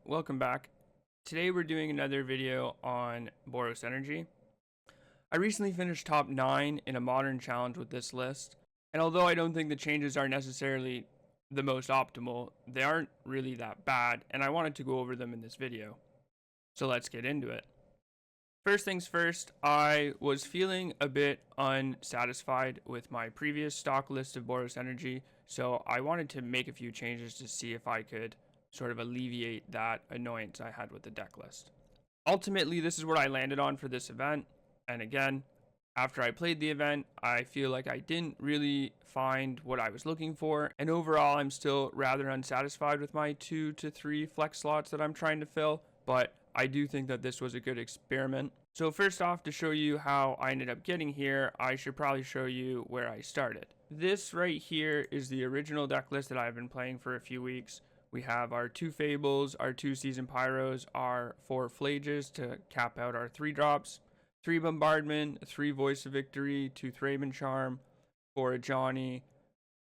welcome back. Today we're doing another video on Boros Energy. I recently finished top 9 in a modern challenge with this list, and although I don't think the changes are necessarily the most optimal, they aren't really that bad, and I wanted to go over them in this video. So let's get into it. First things first, I was feeling a bit unsatisfied with my previous stock list of Boros Energy, so I wanted to make a few changes to see if I could sort of alleviate that annoyance I had with the deck list. Ultimately, this is what I landed on for this event, and again, after I played the event, I feel like I didn't really find what I was looking for, and overall I'm still rather unsatisfied with my 2 to 3 flex slots that I'm trying to fill, but I do think that this was a good experiment. So first off, to show you how I ended up getting here, I should probably show you where I started. This right here is the original deck list that I've been playing for a few weeks. We have our 2 Fables, our 2 Season Pyros, our 4 Phlages to cap out our 3 drops, 3 Bombardment, 3 Voice of Victory, 2 Thraben Charm, 4 Ajani,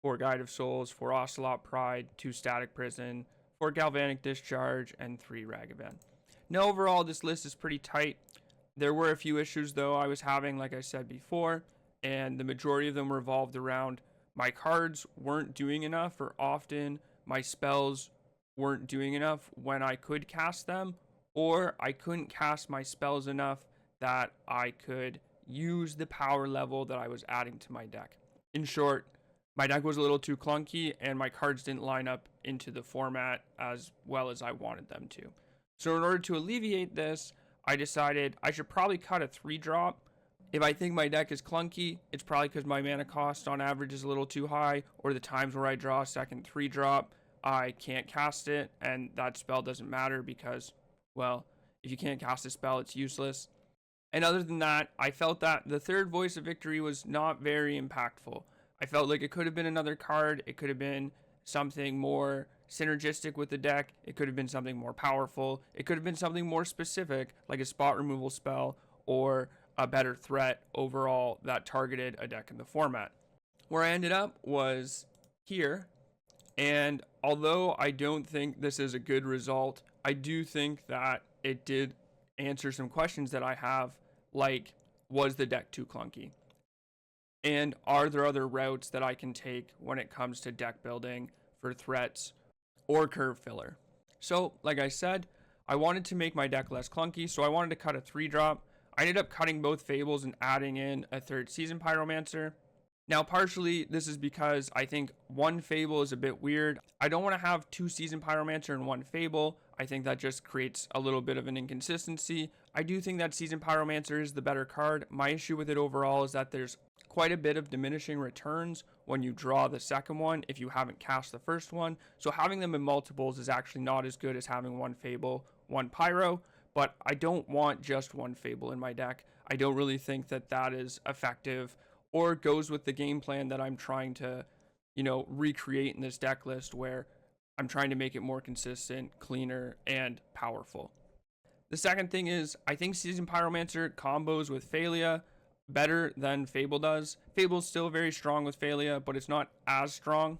4 Guide of Souls, 4 Ocelot Pride, 2 Static Prison, 4 Galvanic Discharge, and 3 Ragavan. Now overall, this list is pretty tight. There were a few issues though I was having, like I said before, and the majority of them revolved around my cards weren't doing enough, or often my spells weren't doing enough when I could cast them, or I couldn't cast my spells enough that I could use the power level that I was adding to my deck. In short, my deck was a little too clunky and my cards didn't line up into the format as well as I wanted them to. So in order to alleviate this, I decided I should probably cut a 3-drop. If I think my deck is clunky, it's probably because my mana cost on average is a little too high, or the times where I draw a second 3-drop, I can't cast it, and that spell doesn't matter because, well, if you can't cast a spell, it's useless. And other than that, I felt that the 3rd Voice of Victory was not very impactful. I felt like it could have been another card, it could have been something more synergistic with the deck, it could have been something more powerful, it could have been something more specific, like a spot removal spell, or a better threat overall that targeted a deck in the format. Where I ended up was here, and although I don't think this is a good result, I do think that it did answer some questions that I have, like, was the deck too clunky? And are there other routes that I can take when it comes to deck building for threats or curve filler? So, like I said, I wanted to make my deck less clunky, so I wanted to cut a 3-drop. I ended up cutting both Fables and adding in a 3rd Season Pyromancer. Now, partially, this is because I think 1 Fable is a bit weird. I don't want to have 2 Season Pyromancer and 1 Fable. I think that just creates a little bit of an inconsistency. I do think that Season Pyromancer is the better card. My issue with it overall is that there's quite a bit of diminishing returns when you draw the second one if you haven't cast the first one. So having them in multiples is actually not as good as having 1 Fable, 1 Pyro. But I don't want just 1 Fable in my deck. I don't really think that that is effective or goes with the game plan that I'm trying to, recreate in this deck list, where I'm trying to make it more consistent, cleaner, and powerful. The second thing is, I think Season Pyromancer combos with Phelia better than Fable does. Fable's still very strong with Phelia, but it's not as strong.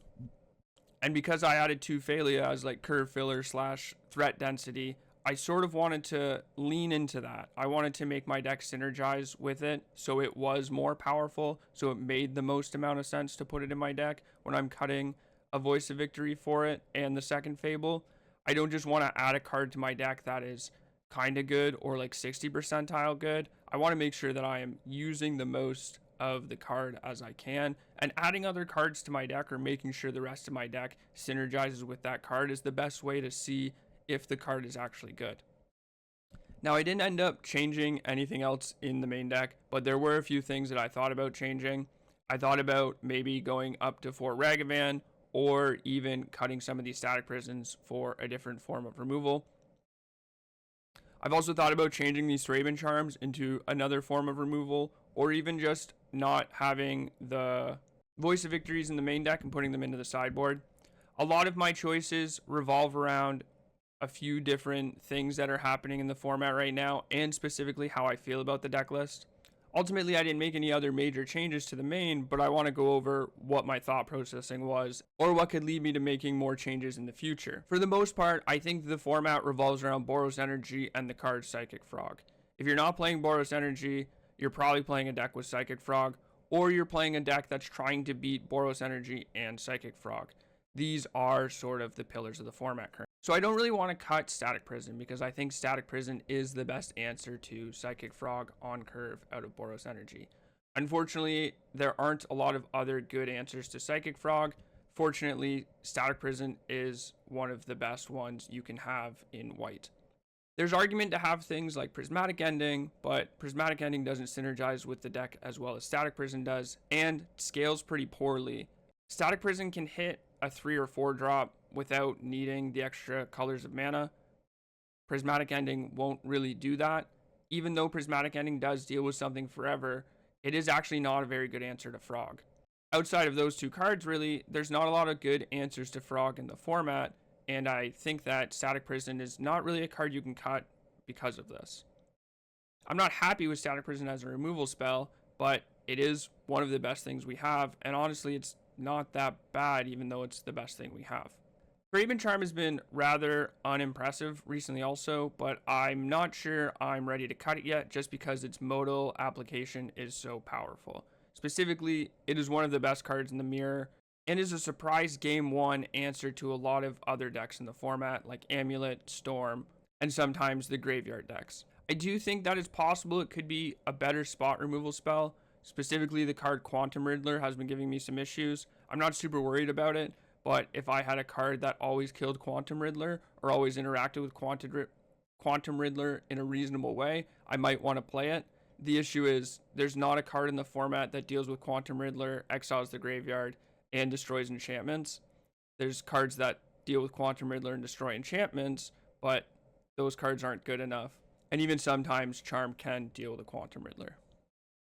And because I added 2 Phelia as like curve filler / threat density, I sort of wanted to lean into that. I wanted to make my deck synergize with it so it was more powerful, so it made the most amount of sense to put it in my deck when I'm cutting a Voice of Victory for it and the 2nd Fable. I don't just want to add a card to my deck that is kind of good or like 60 percentile good. I want to make sure that I am using the most of the card as I can, and adding other cards to my deck or making sure the rest of my deck synergizes with that card is the best way to see if the card is actually good. Now, I didn't end up changing anything else in the main deck, but there were a few things that I thought about changing. I thought about maybe going up to 4 Ragavan, or even cutting some of these static prisons for a different form of removal. I've also thought about changing these Thraben Charms into another form of removal, or even just not having the Voice of Victories in the main deck and putting them into the sideboard. A lot of my choices revolve around a few different things that are happening in the format right now, and specifically how I feel about the deck list. Ultimately, I didn't make any other major changes to the main, but I want to go over what my thought processing was, or what could lead me to making more changes in the future. For the most part, I think the format revolves around Boros Energy and the card Psychic Frog. If you're not playing Boros Energy, you're probably playing a deck with Psychic Frog, or you're playing a deck that's trying to beat Boros Energy and Psychic Frog. These are sort of the pillars of the format currently. So I don't really want to cut Static Prison because I think Static Prison is the best answer to Psychic Frog on curve out of Boros Energy. Unfortunately, there aren't a lot of other good answers to Psychic Frog. Fortunately, Static Prison is one of the best ones you can have in white. There's argument to have things like Prismatic Ending, but Prismatic Ending doesn't synergize with the deck as well as Static Prison does, and scales pretty poorly. Static Prison can hit a 3 or 4 drop without needing the extra colors of mana. Prismatic Ending won't really do that. Even though Prismatic Ending does deal with something forever, it is actually not a very good answer to Frog. Outside of those two cards, really, there's not a lot of good answers to Frog in the format, and I think that Static Prison is not really a card you can cut because of this. I'm not happy with Static Prison as a removal spell, but it is one of the best things we have, and honestly, it's not that bad, even though it's the best thing we have. Craven Charm has been rather unimpressive recently also, but I'm not sure I'm ready to cut it yet just because its modal application is so powerful. Specifically, it is one of the best cards in the mirror and is a surprise game 1 answer to a lot of other decks in the format like Amulet, Storm, and sometimes the graveyard decks. I do think that it's possible it could be a better spot removal spell. Specifically, the card Quantum Riddler has been giving me some issues. I'm not super worried about it, but if I had a card that always killed Quantum Riddler or always interacted with Quantum Riddler in a reasonable way, I might want to play it. The issue is there's not a card in the format that deals with Quantum Riddler, exiles the graveyard, and destroys enchantments. There's cards that deal with Quantum Riddler and destroy enchantments, but those cards aren't good enough. And even sometimes Charm can deal with a Quantum Riddler.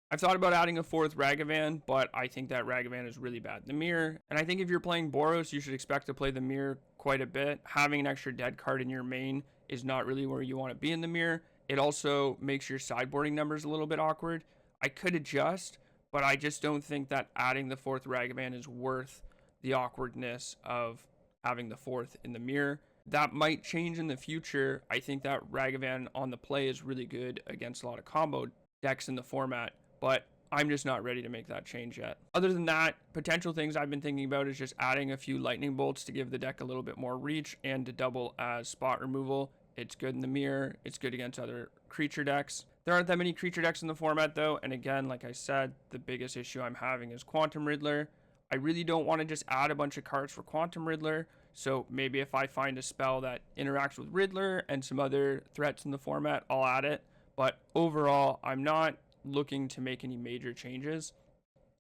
I've thought about adding a 4th Ragavan, but I think that Ragavan is really bad in the mirror. And I think if you're playing Boros, you should expect to play the mirror quite a bit. Having an extra dead card in your main is not really where you want to be in the mirror. It also makes your sideboarding numbers a little bit awkward. I could adjust, but I just don't think that adding the 4th Ragavan is worth the awkwardness of having the 4th in the mirror. That might change in the future. I think that Ragavan on the play is really good against a lot of combo decks in the format, but I'm just not ready to make that change yet. Other than that, potential things I've been thinking about is just adding a few lightning bolts to give the deck a little bit more reach and to double as spot removal. It's good in the mirror. It's good against other creature decks. There aren't that many creature decks in the format though, and again, like I said, the biggest issue I'm having is Quantum Riddler. I really don't want to just add a bunch of cards for Quantum Riddler, so maybe if I find a spell that interacts with Riddler and some other threats in the format, I'll add it. But overall, I'm not looking to make any major changes.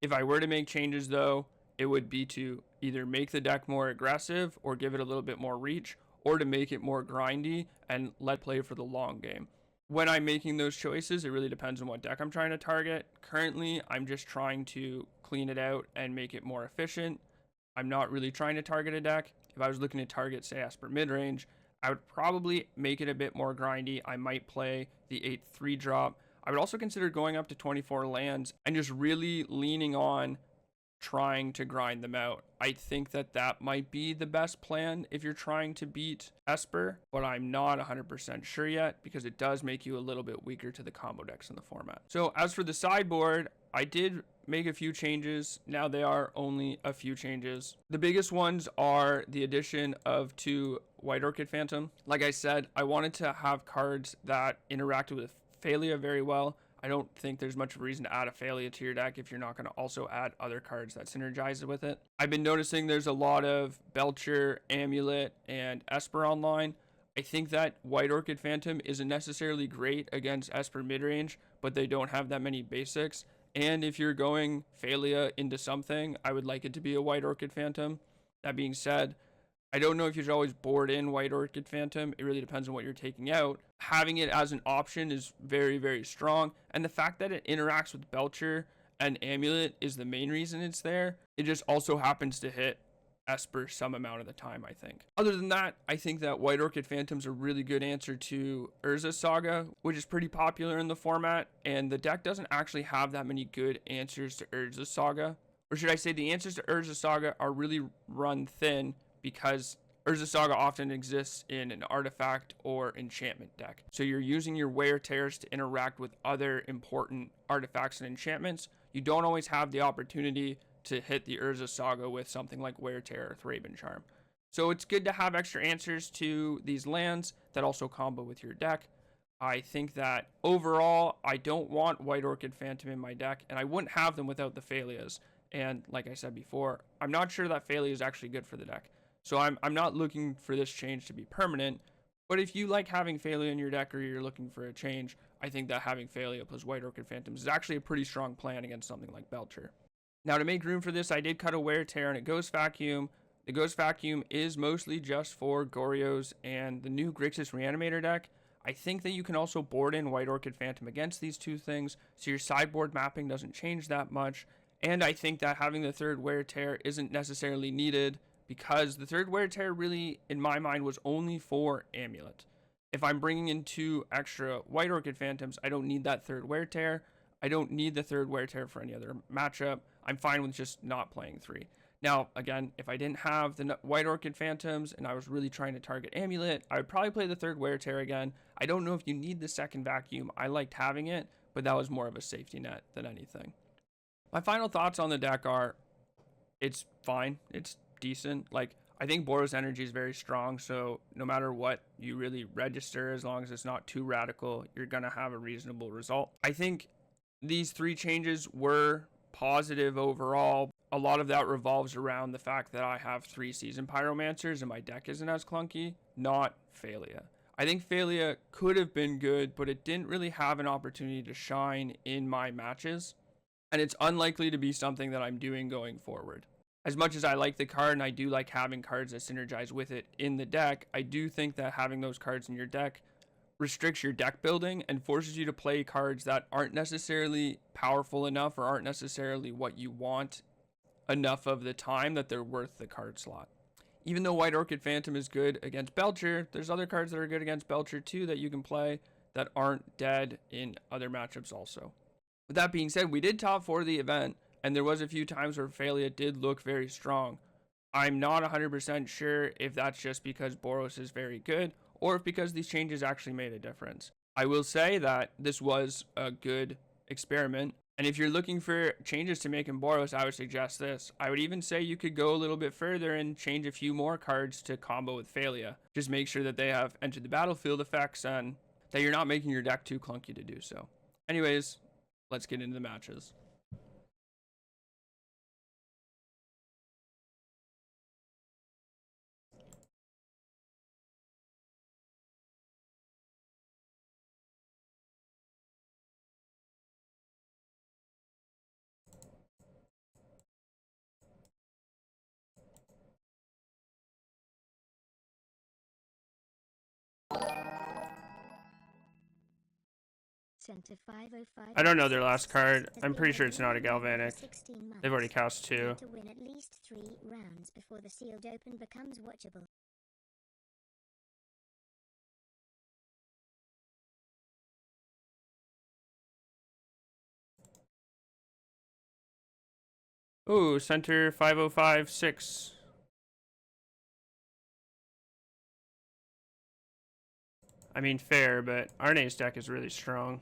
If I were to make changes though, it would be to either make the deck more aggressive or give it a little bit more reach, or to make it more grindy and let play for the long game. When I'm making those choices, it really depends on what deck I'm trying to target. Currently, I'm just trying to clean it out and make it more efficient. I'm not really trying to target a deck. If I was looking to target, say, Esper midrange, I would probably make it a bit more grindy. I might play the 8/3 drop. I would also consider going up to 24 lands and just really leaning on trying to grind them out. I think that that might be the best plan if you're trying to beat Esper, but I'm not 100% sure yet because it does make you a little bit weaker to the combo decks in the format. So as for the sideboard, I did make a few changes. Now they are only a few changes. The biggest ones are the addition of 2 White Orchid Phantom. Like I said, I wanted to have cards that interacted with Phelia very well. I don't think there's much reason to add a Phelia to your deck if you're not going to also add other cards that synergize with it. I've been noticing there's a lot of Belcher, Amulet, and Esper online. I think that White Orchid Phantom isn't necessarily great against Esper midrange, but they don't have that many basics. And if you're going Phelia into something, I would like it to be a White Orchid Phantom. That being said, I don't know if you should always board in White Orchid Phantom. It really depends on what you're taking out. Having it as an option is very, very strong. And the fact that it interacts with Belcher and Amulet is the main reason it's there. It just also happens to hit Esper some amount of the time, I think. Other than that, I think that White Orchid Phantom's a really good answer to Urza Saga, which is pretty popular in the format, and the deck doesn't actually have that many good answers to Urza Saga. Or should I say the answers to Urza Saga are really run thin because Urza Saga often exists in an artifact or enchantment deck. So you're using your Wear Tears to interact with other important artifacts and enchantments. You don't always have the opportunity to hit the Urza Saga with something like Wear Tear or Thraben Charm. So it's good to have extra answers to these lands that also combo with your deck. I think that overall, I don't want White Orchid Phantom in my deck, and I wouldn't have them without the Phelias. And like I said before, I'm not sure that Phelia is actually good for the deck. So I'm not looking for this change to be permanent. But if you like having Phelia in your deck or you're looking for a change, I think that having Phelia plus White Orchid Phantoms is actually a pretty strong plan against something like Belcher. Now, to make room for this, I did cut a Wear Tear and a Ghost Vacuum. The Ghost Vacuum is mostly just for Goryos and the new Grixis Reanimator deck. I think that you can also board in White Orchid Phantom against these two things, so your sideboard mapping doesn't change that much. And I think that having the third Wear Tear isn't necessarily needed because the third Wear Tear really, in my mind, was only for Amulet. If I'm bringing in 2 extra White Orchid Phantoms, I don't need that third Wear Tear. I don't need the third Wear Tear for any other matchup. I'm fine with just not playing 3. Now, again, if I didn't have the White Orchid Phantoms and I was really trying to target Amulet, I would probably play the third Wear Tear again. I don't know if you need the second Vacuum. I liked having it, but that was more of a safety net than anything. My final thoughts on the deck are, it's fine. It's decent. Like, I think Boros Energy is very strong, so no matter what you really register, as long as it's not too radical, you're going to have a reasonable result. I think these 3 changes were positive overall. A lot of that revolves around the fact that I have 3 Seasoned Pyromancers and my deck isn't as clunky, not Phelia. I think Phelia could have been good, but it didn't really have an opportunity to shine in my matches. And it's unlikely to be something that I'm doing going forward. As much as I like the card and I do like having cards that synergize with it in the deck, I do think that having those cards in your deck restricts your deck building and forces you to play cards that aren't necessarily powerful enough or aren't necessarily what you want enough of the time that they're worth the card slot. Even though White Orchid Phantom is good against Belcher, there's other cards that are good against Belcher too that you can play that aren't dead in other matchups also. With that being said, we did top 4 the event, and there was a few times where Phelia did look very strong. I'm not 100% sure if that's just because Boros is very good, or if because these changes actually made a difference. I will say that this was a good experiment, and if you're looking for changes to make in Boros, I would suggest this. I would even say you could go a little bit further and change a few more cards to combo with Phelia. Just make sure that they have entered the battlefield effects and that you're not making your deck too clunky to do so. Anyways, let's get into the matches. I don't know their last card. I'm pretty sure it's not a Galvanic. They've already cast 2. To win at least 3 rounds before the sealed open becomes watchable. Ooh, center 505-6. I mean, fair, but Arne's deck is really strong.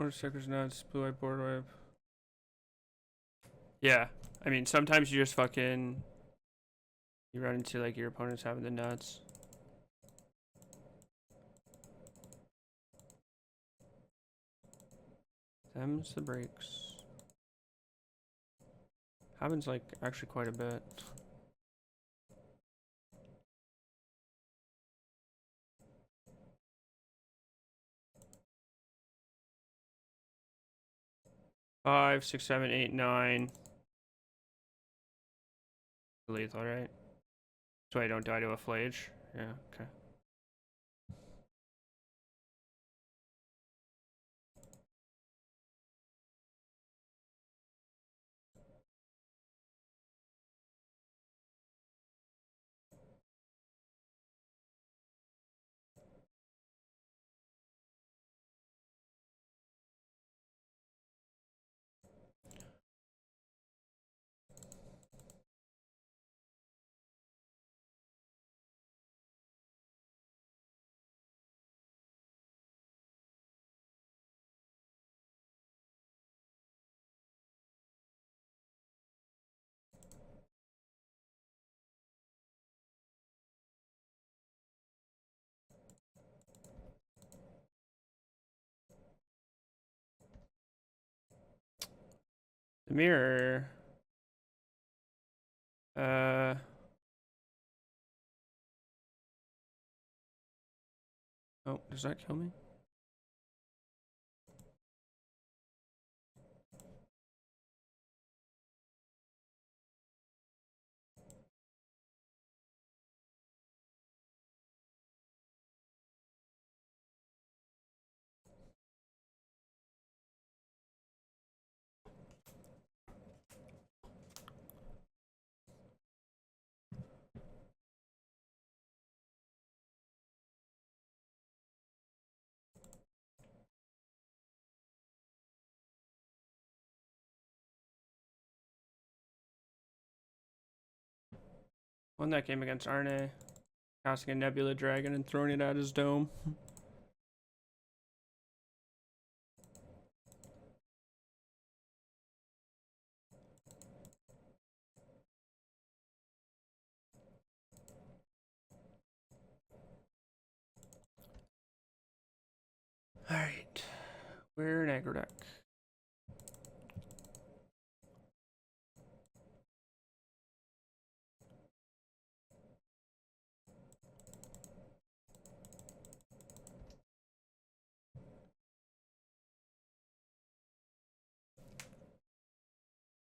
Or Sucker's Nuts, Blue White Board Wipe. Yeah, I mean, sometimes you just fucking... You run into, like, your opponents having the nuts. Them's the breaks. Happens, like, actually quite a bit. Five, 6, 7, 8, 9. Lethal, right? So I don't die to a flage. Yeah, okay. The mirror. Oh, does that kill me? Won that game against Arne. Casting a Nebula Dragon and throwing it at his dome. Alright. We're an aggro deck.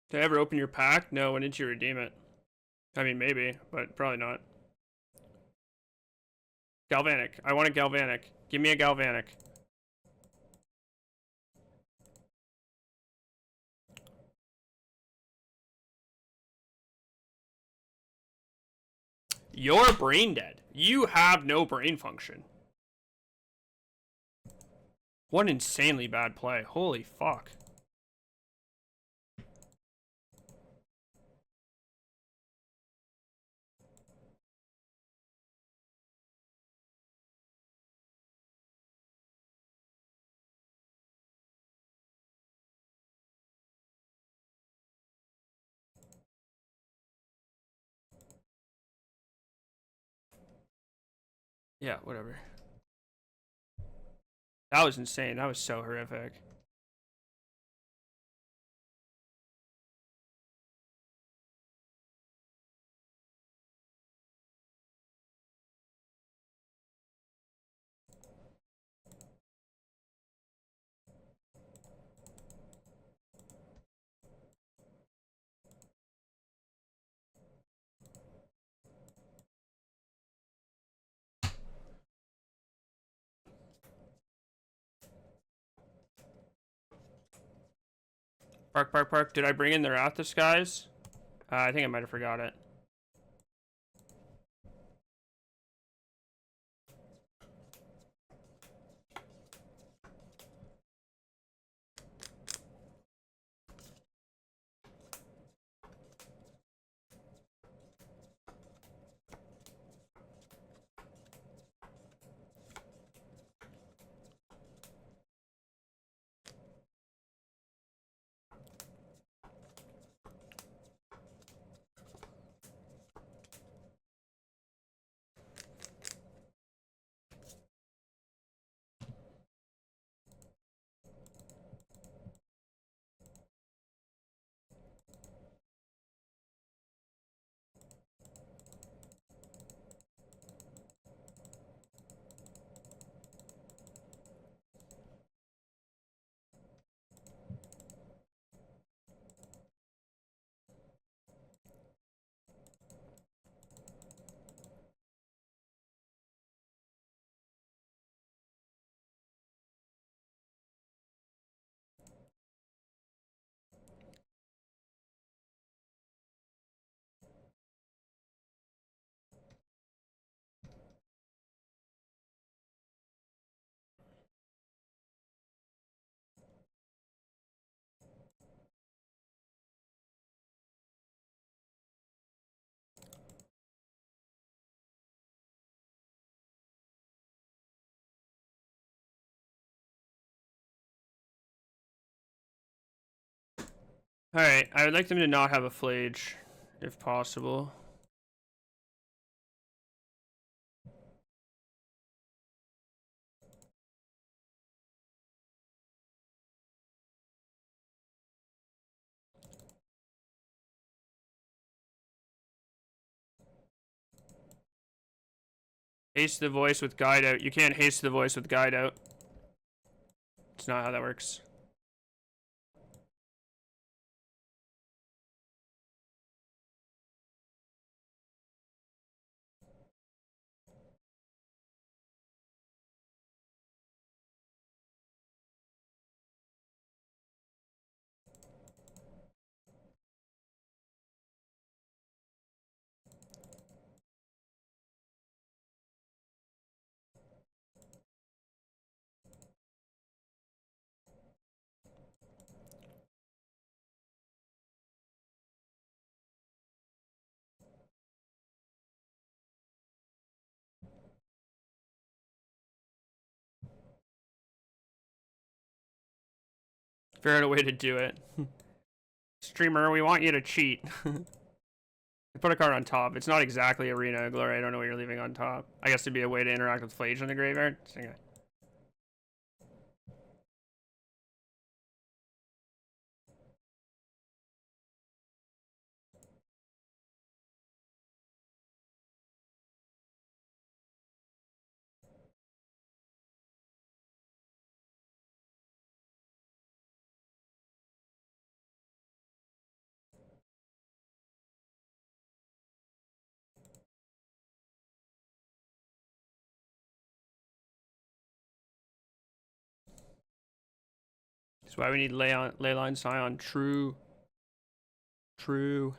Did I ever open your pack? No, when did you redeem it? I mean, maybe, but probably not. Galvanic. I want a Galvanic. Give me a Galvanic. You're brain dead. You have no brain function. What an insanely bad play. Holy fuck. Yeah, whatever. That was insane. That was so horrific. Park, park, park. Did I bring in the Wrath Disguise? I think I might have forgot it. Alright, I would like them to not have a Flage, if possible. Haste the voice with guide out. You can't haste the voice with guide out. It's not how that works. Figure out a way to do it. Streamer, we want you to cheat. Put a card on top. It's not exactly Arena Glory. I don't know what you're leaving on top. I guess it'd be a way to interact with Flage in the graveyard. Okay. That's why we need Leyline Scion. True. True.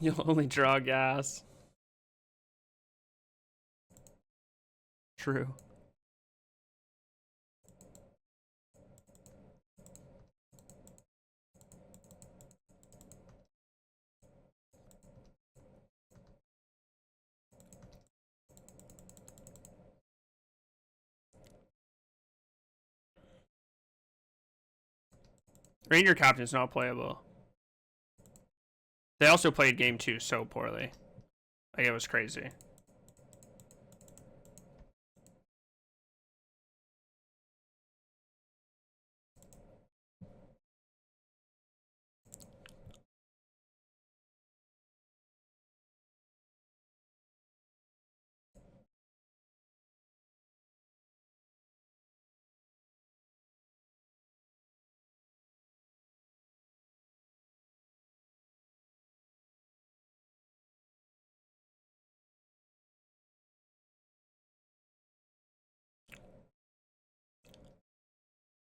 You'll only draw gas. True. Ranger Captain's not playable. They also played game 2 so poorly. Like, it was crazy.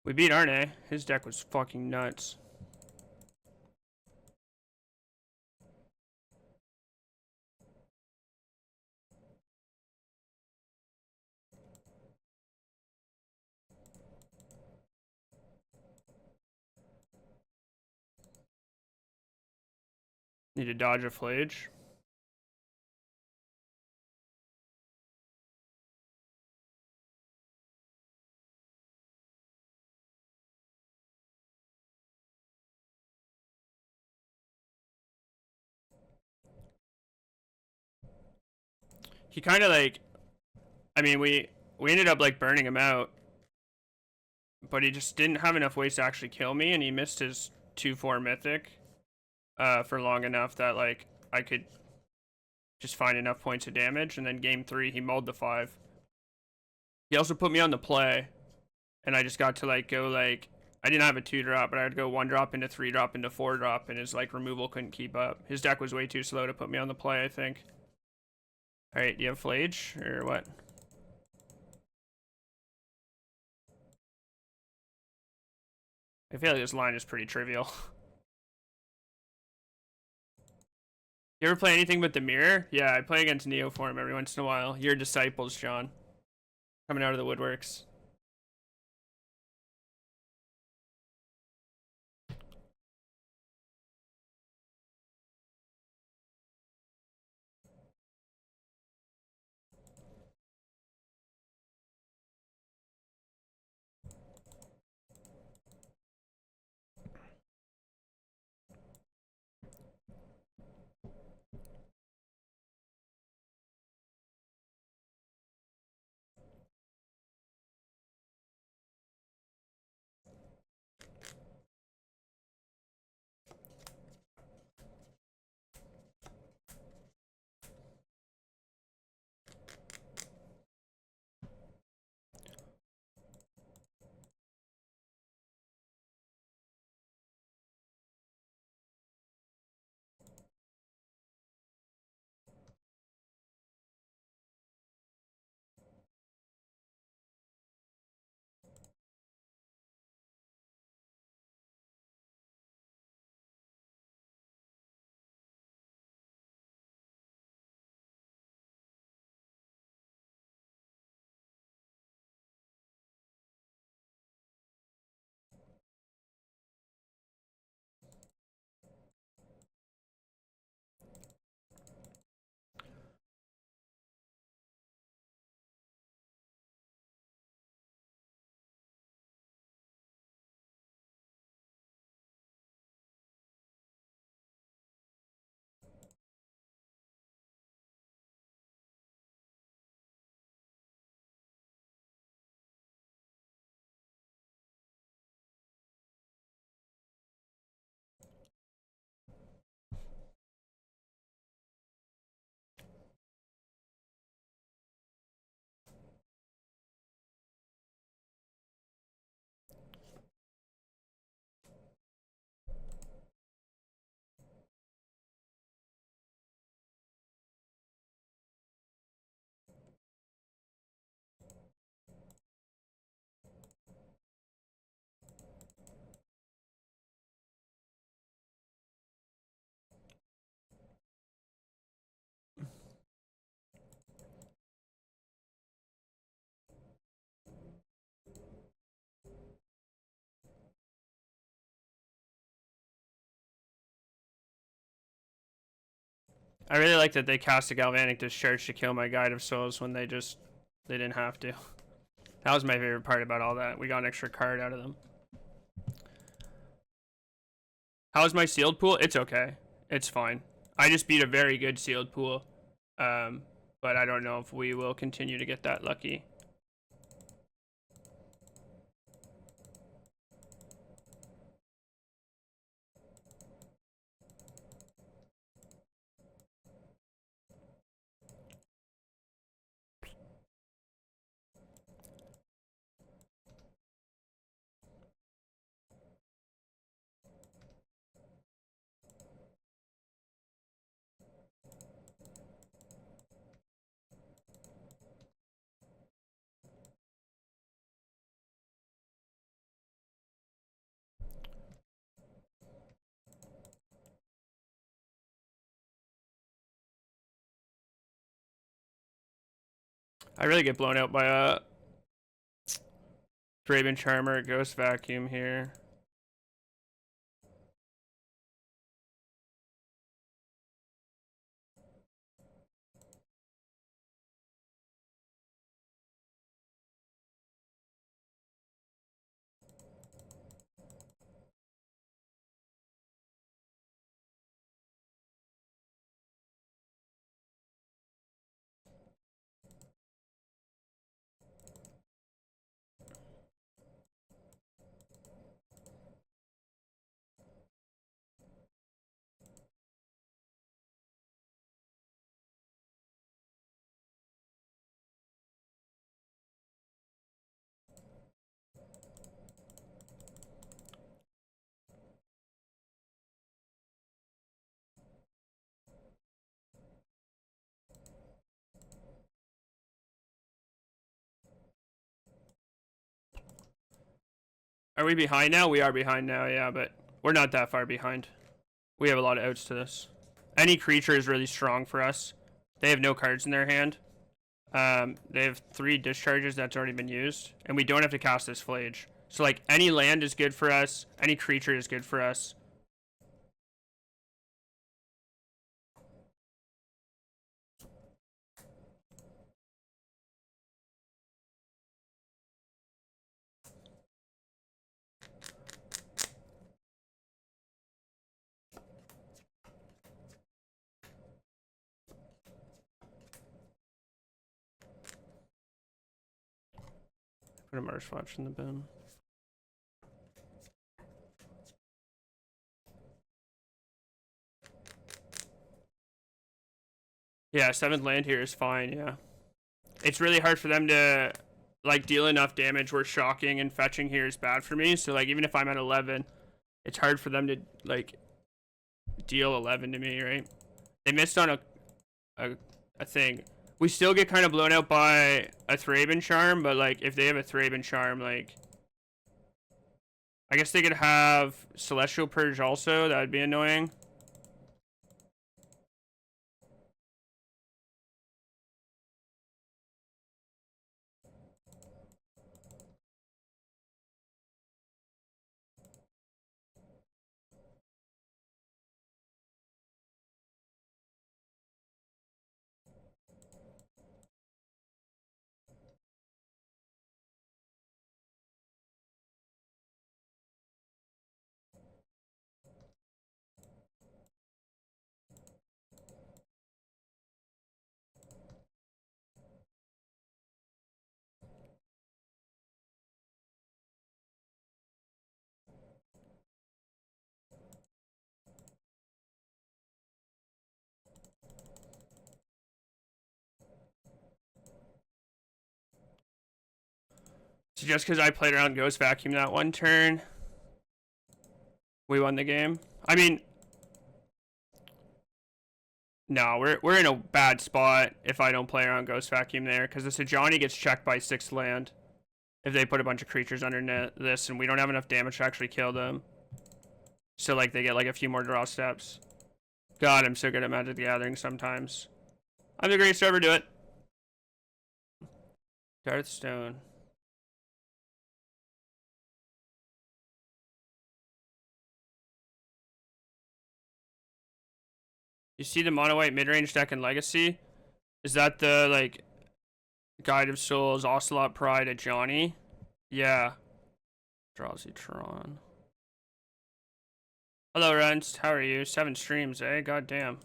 We beat Arne. His deck was fucking nuts. Need to dodge a Flage. he kind of like, I mean, we ended up like burning him out, but he just didn't have enough ways to actually kill me, and he missed his 2/4 mythic for long enough that like I could just find enough points of damage. And then game 3, he mulled the 5. He also put me on the play, and I just got to like go like, I didn't have a 2-drop, but I would go 1-drop into 3-drop into 4-drop, and his like removal couldn't keep up. His deck was way too slow to put me on the play, I think. All right, do you have Flage or what? I feel like this line is pretty trivial. You ever play anything but the mirror? Yeah, I play against Neoform every once in a while. Your disciples, John. Coming out of the woodworks. I really like that they cast a Galvanic Discharge to kill my Guide of Souls when they didn't have to. That was my favorite part about all that. We got an extra card out of them. How's my sealed pool? It's okay. It's fine. I just beat a very good sealed pool. But I don't know if we will continue to get that lucky. I really get blown out by a Draven Charmer, Ghost Vacuum here. Are we behind now? We are behind now, yeah, but we're not that far behind. We have a lot of outs to this. Any creature is really strong for us. They have no cards in their hand. They have 3 discharges that's already been used, and we don't have to cast this Flage. So, like, any land is good for us. Any creature is good for us. Put a Marsh Watch in the bin. Yeah, 7th land here is fine, yeah. It's really hard for them to, like, deal enough damage where shocking and fetching here is bad for me. So, like, even if I'm at 11, it's hard for them to, like, deal 11 to me, right? They missed on a thing. We still get kind of blown out by a Thraben Charm, but, like, if they have a Thraben Charm, like, I guess they could have Celestial Purge also. That would be annoying. So just because I played around Ghost Vacuum that one turn, we won the game. I mean, no, we're in a bad spot if I don't play around Ghost Vacuum there, because the Sejani gets checked by 6th land if they put a bunch of creatures under this, and we don't have enough damage to actually kill them. So, like, they get, like, a few more draw steps. God, I'm so good at Magic the Gathering sometimes. I'm the greatest to ever do it. Darthstone. You see the mono white mid-range deck in Legacy? Is that the, like, Guide of Souls, Ocelot Pride at Johnny? Yeah. Eldrazi Tron. Hello, Rents. How are you? 7 streams, eh? God damn.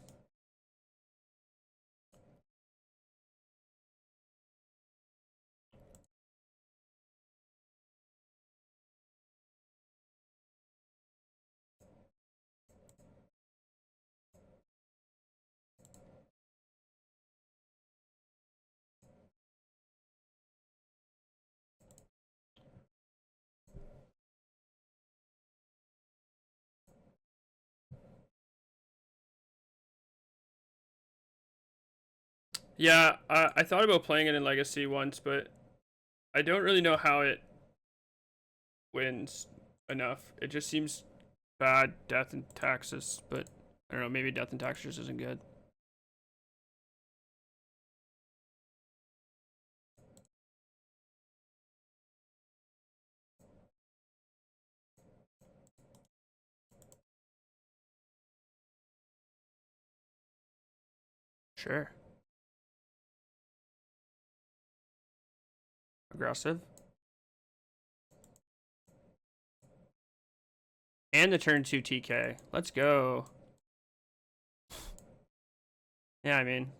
Yeah, I thought about playing it in Legacy once, but I don't really know how it wins enough. It just seems bad, Death and Taxes, but I don't know, maybe Death and Taxes isn't good. Sure. Aggressive. And the turn 2 TK. Let's go. Yeah, I mean,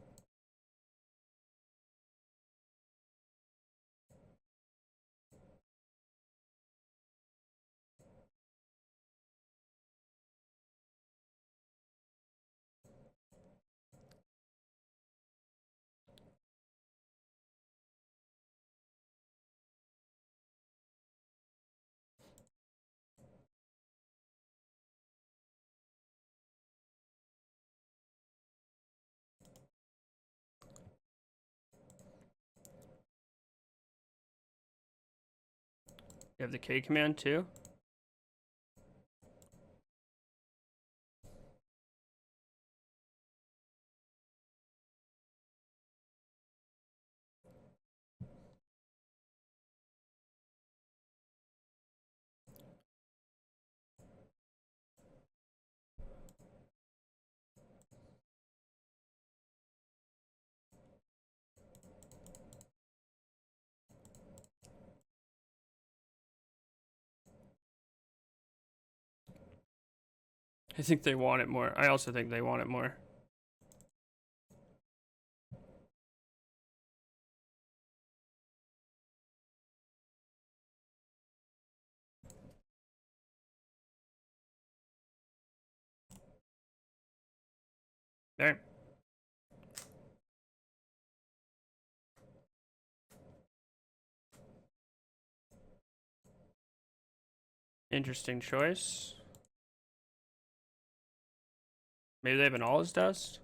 You have the K command too. I think they want it more. I also think they want it more. There. Interesting choice. Maybe they have an all his dust?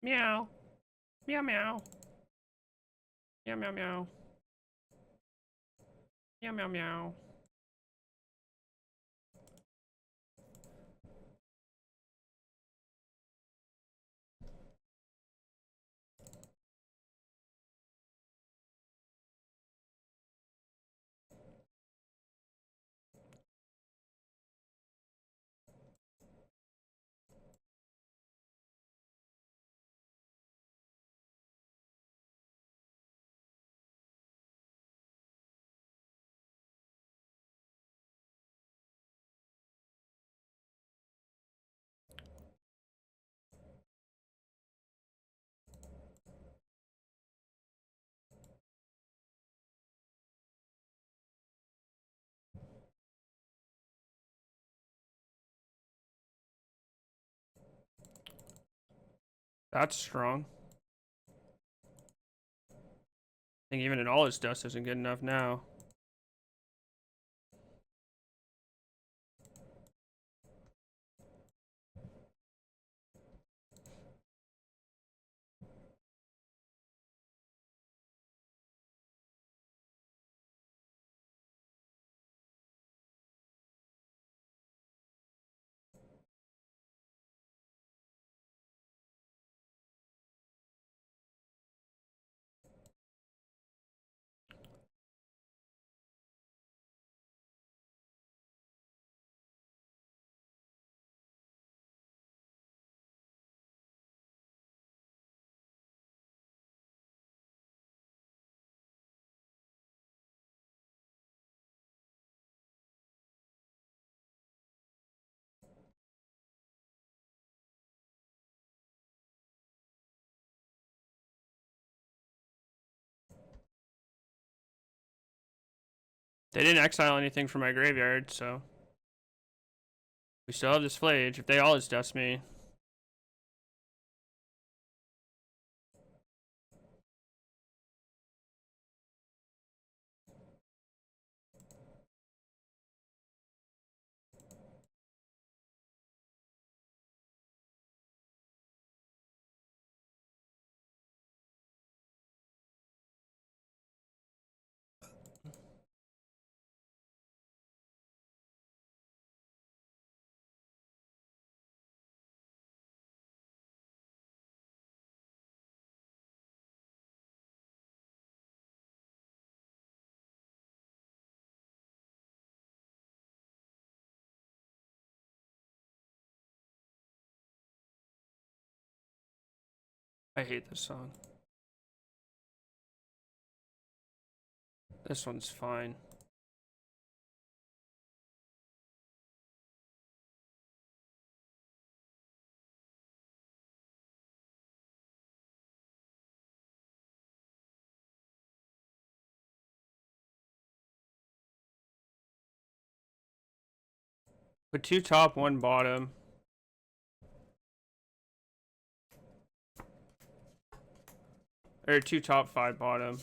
Meow. Meow meow. Meow meow meow. Meow meow meow. That's strong. I think even an all his dust isn't good enough now. They didn't exile anything from my graveyard, so we still have this Flage. If they always dust me, I hate this song. This one's fine. Put 2 top, 1 bottom. Or 2 top, 5 bottom.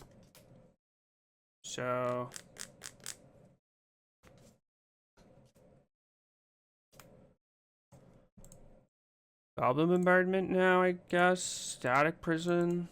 So Goblin Bombardment now, I guess. Static Prison.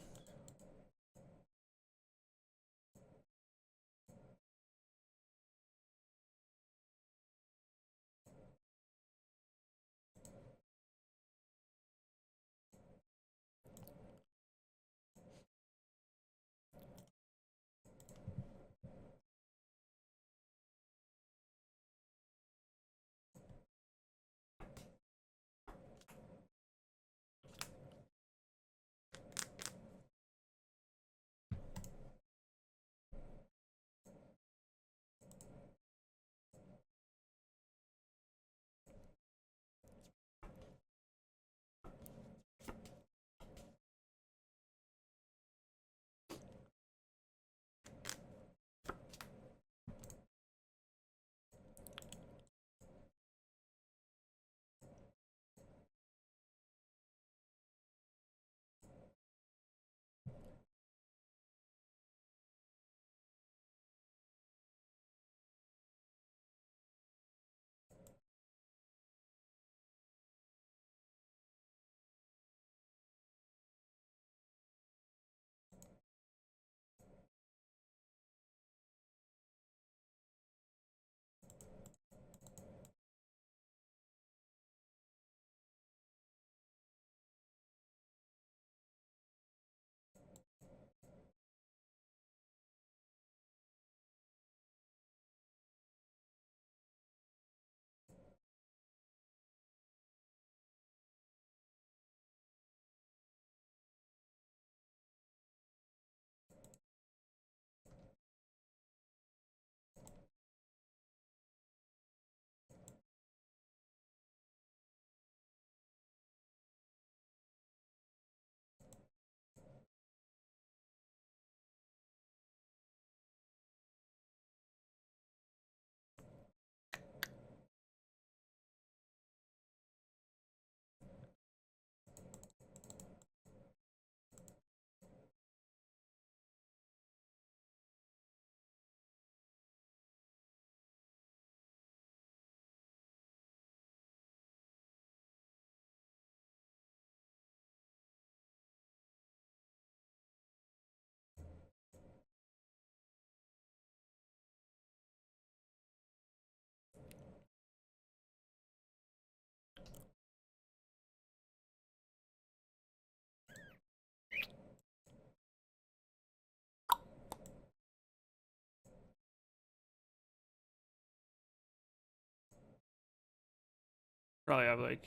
Probably have like,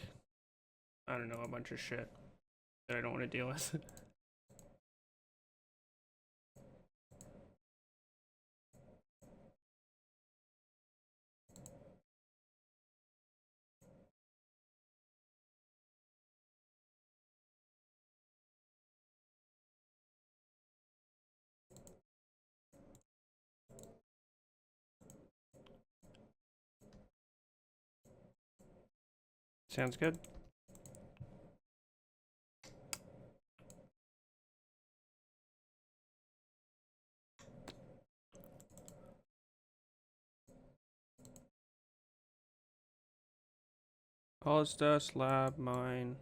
I don't know, a bunch of shit that I don't want to deal with. Sounds good. All is dust, lab, mine.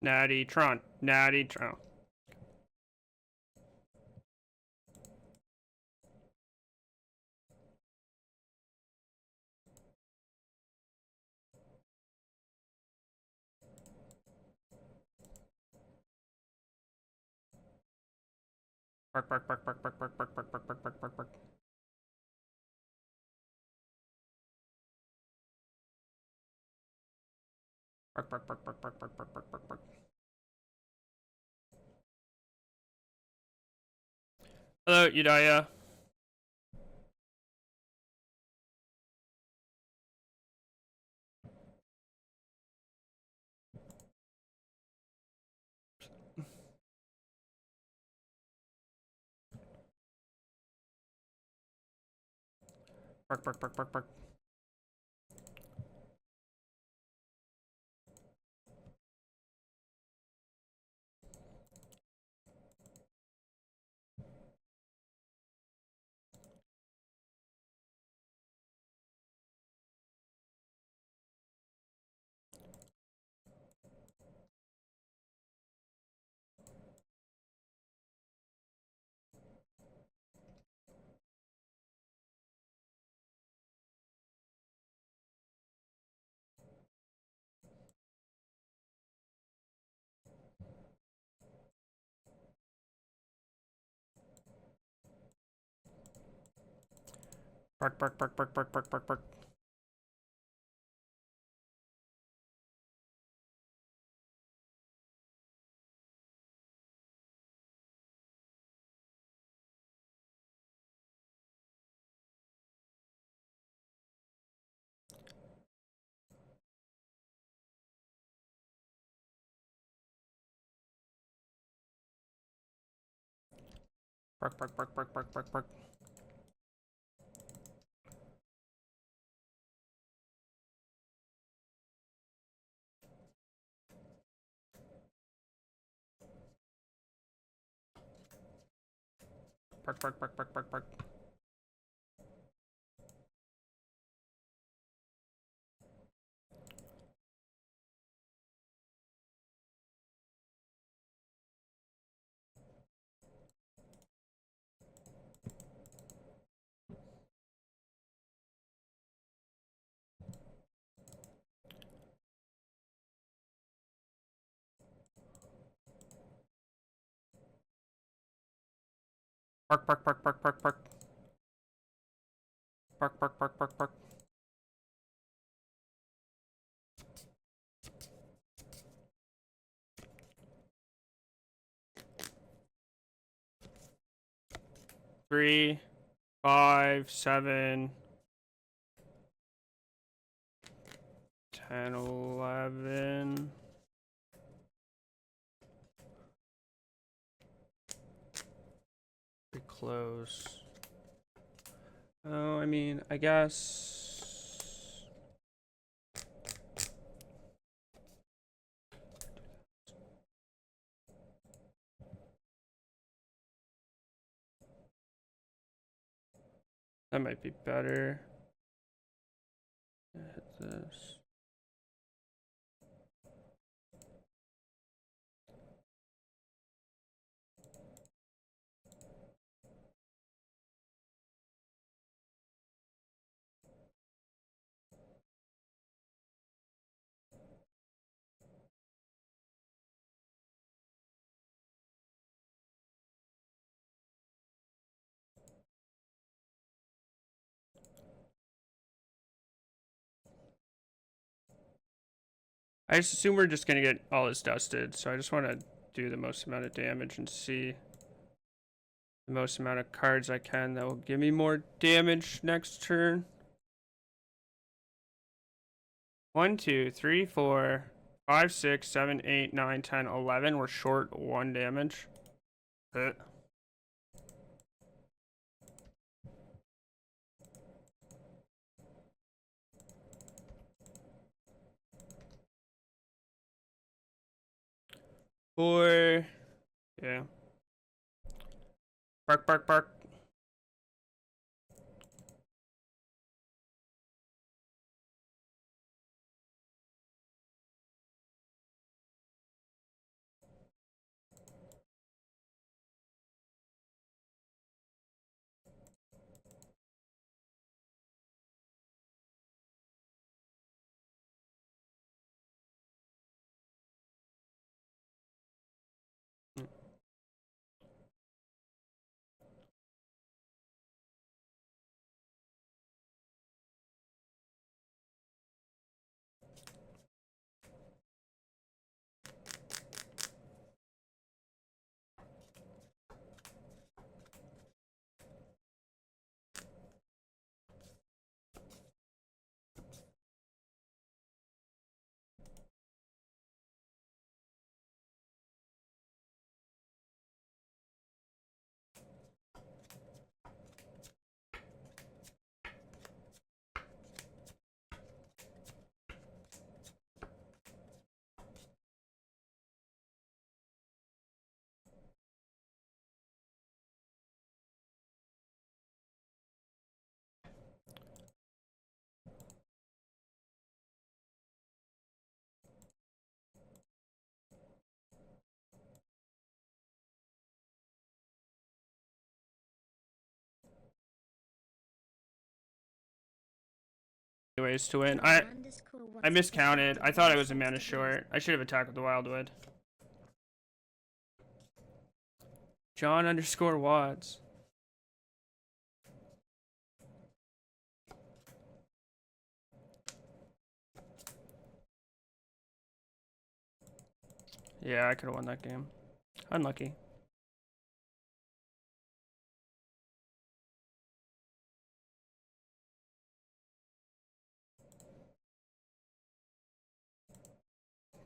Natty Tron. Natty Tron. Bark, bark, bark, bark, bark, bark, bark, bark, bark, bark, bark, bark, bark. Bark, bark, bark, bark, bark, bark, bark, bark, bark, bark. Hello, Udaya. Bark, bark, bark, bark, bark. Bark, bark, bark, bark, bark, bark, bark, bark. Bark, bark, bark, bark, bark, bark, bark. Bark, bark, bark, bark, bark, bark. Bark, bark, bark, bark, bark, bark. Bark, bark, bark, bark, bark. Three, 5, 7, 10, 11. Pretty close. Oh, I mean, I guess. That might be better. Hit this. I just assume we're just gonna get all this dusted, so I just want to do the most amount of damage and see the most amount of cards I can that will give me more damage next turn. 1, 2, 3, 4, 5, 6, 7, 8, 9, 10, 11. We're short 1 damage. Hit. Boy. Yeah. Bark, bark, bark. Ways to win. I miscounted. I thought I was a mana short. I should have attacked with the Wildwood. John underscore Watts. Yeah, I could have won that game. Unlucky.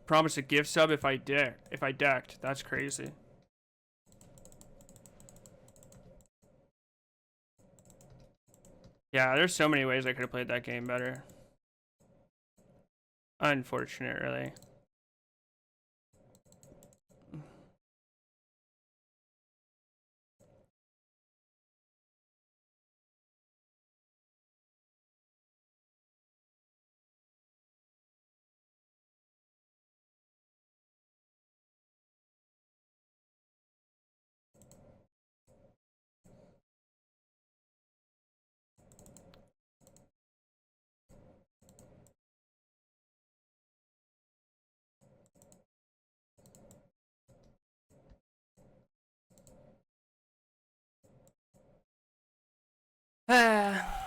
Promise a gift sub if I decked. That's crazy. Yeah, there's so many ways I could have played that game better. Unfortunate, really. Ah.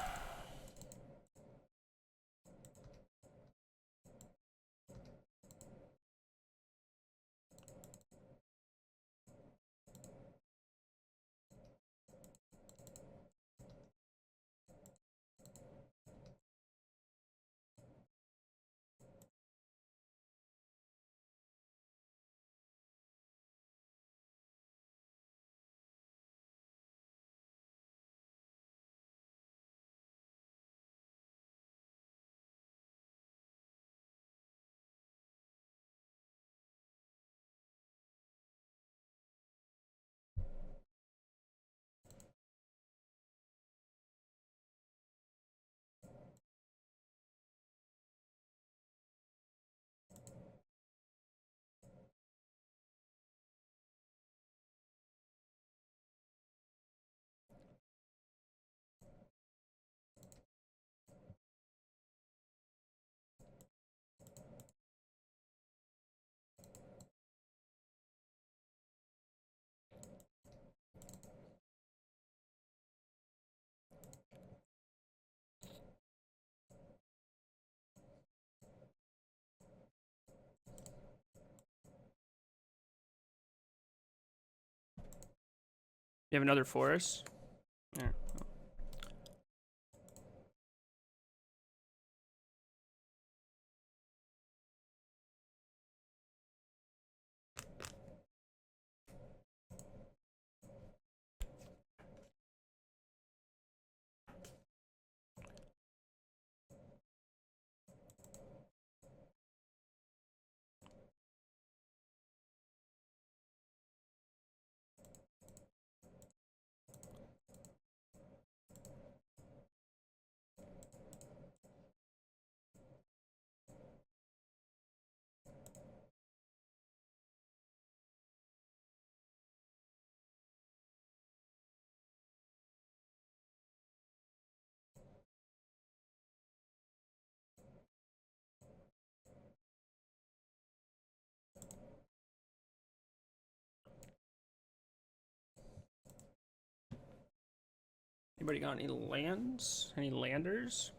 You have another forest? Yeah. Anybody got any lands? Any landers?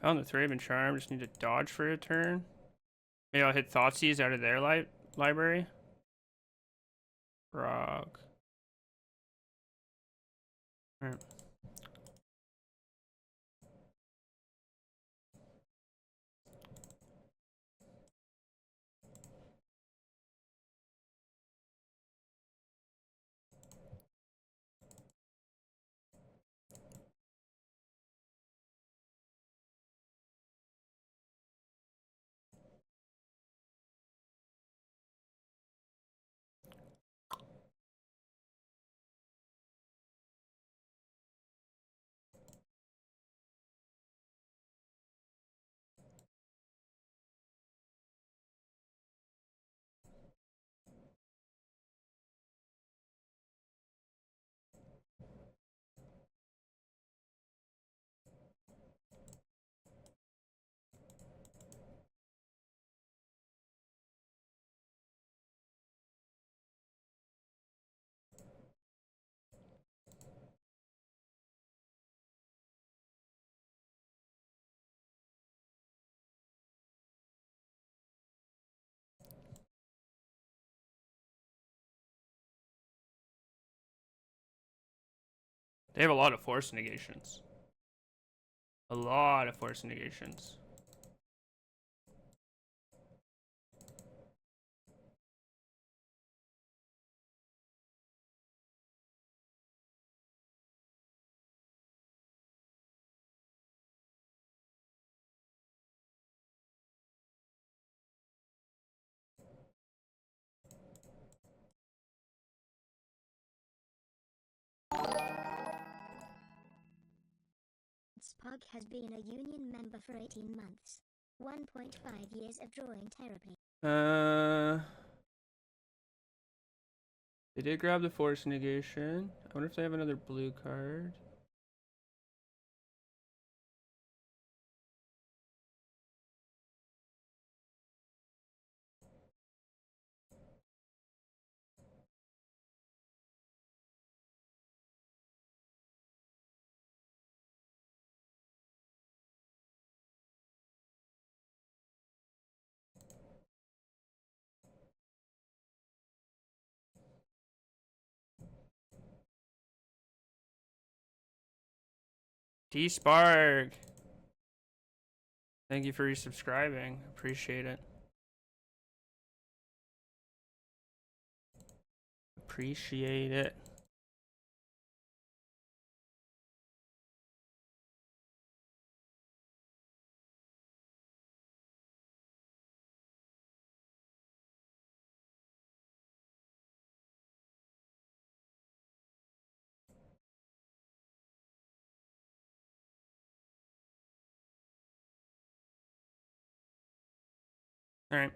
Found the Thraben Charm. Just need to dodge for a turn. Maybe I'll hit Thoughtseize out of their library. Rock. Alright. They have a lot of force negations. A lot of force negations. Spog has been a union member for 18 months. 1.5 years of drawing terribly. They did grab the force negation. I wonder if they have another blue card. D-Spark. Thank you for resubscribing. Appreciate it. Appreciate it. All right.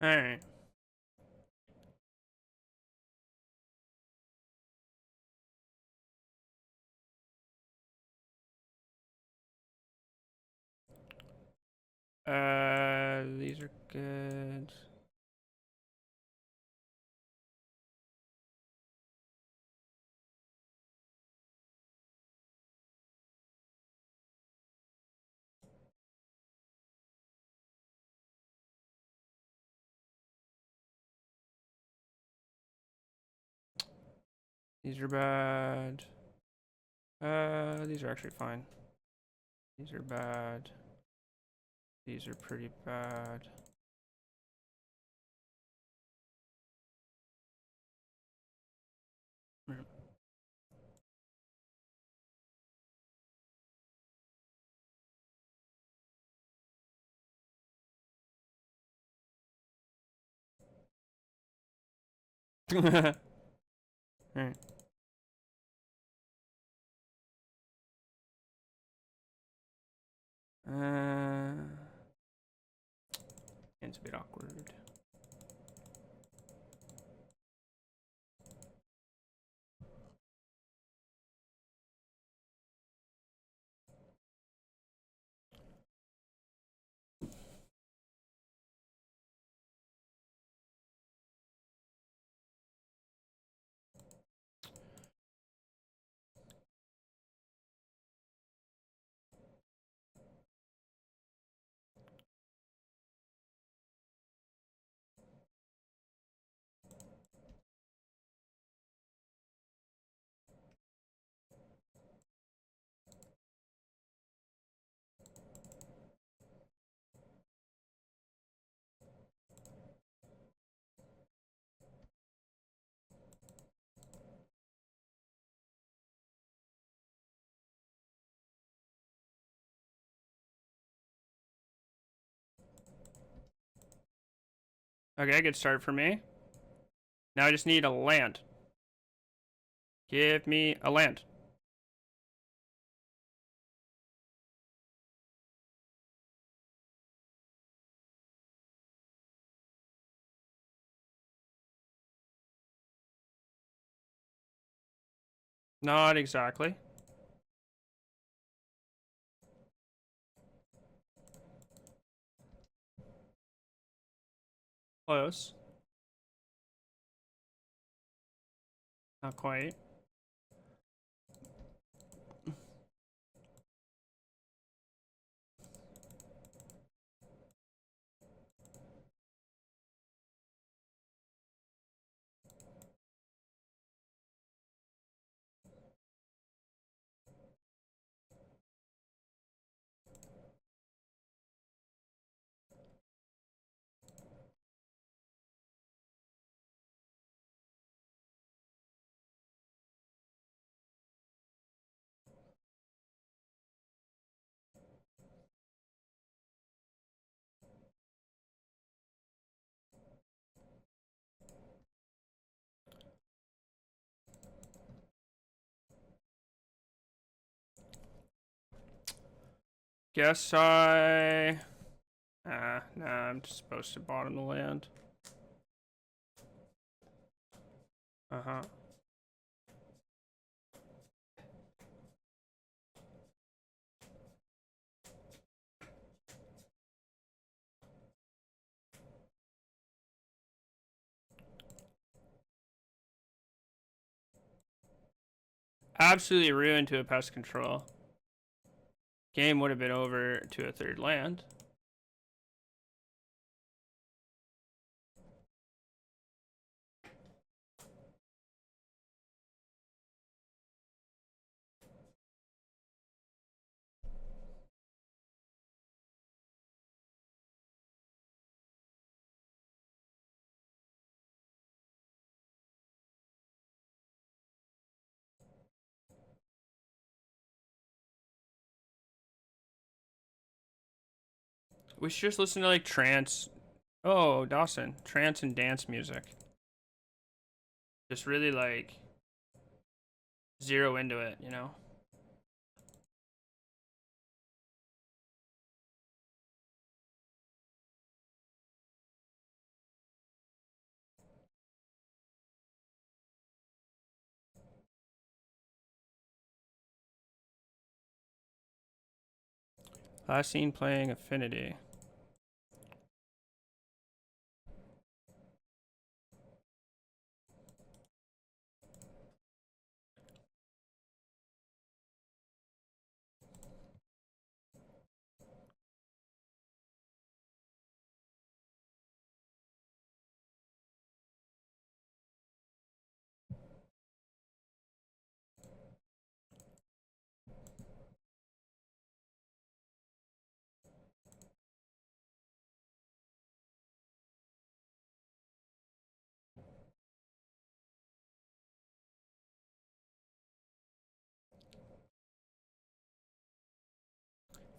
All right. These are good. These are bad. These are actually fine. These are bad. These are pretty bad. Alright. It's a bit awkward. Okay, good start for me. Now I just need a land. Give me a land. Not exactly. Close. Not quite. Guess I... nah, I'm just supposed to bottom the land. Uh-huh. Absolutely ruined to a pest control. Game would have been over to a third land. We should just listen to like trance. Oh, Dawson. Trance and dance music. Just really like zero into it, you know? Last seen playing Affinity.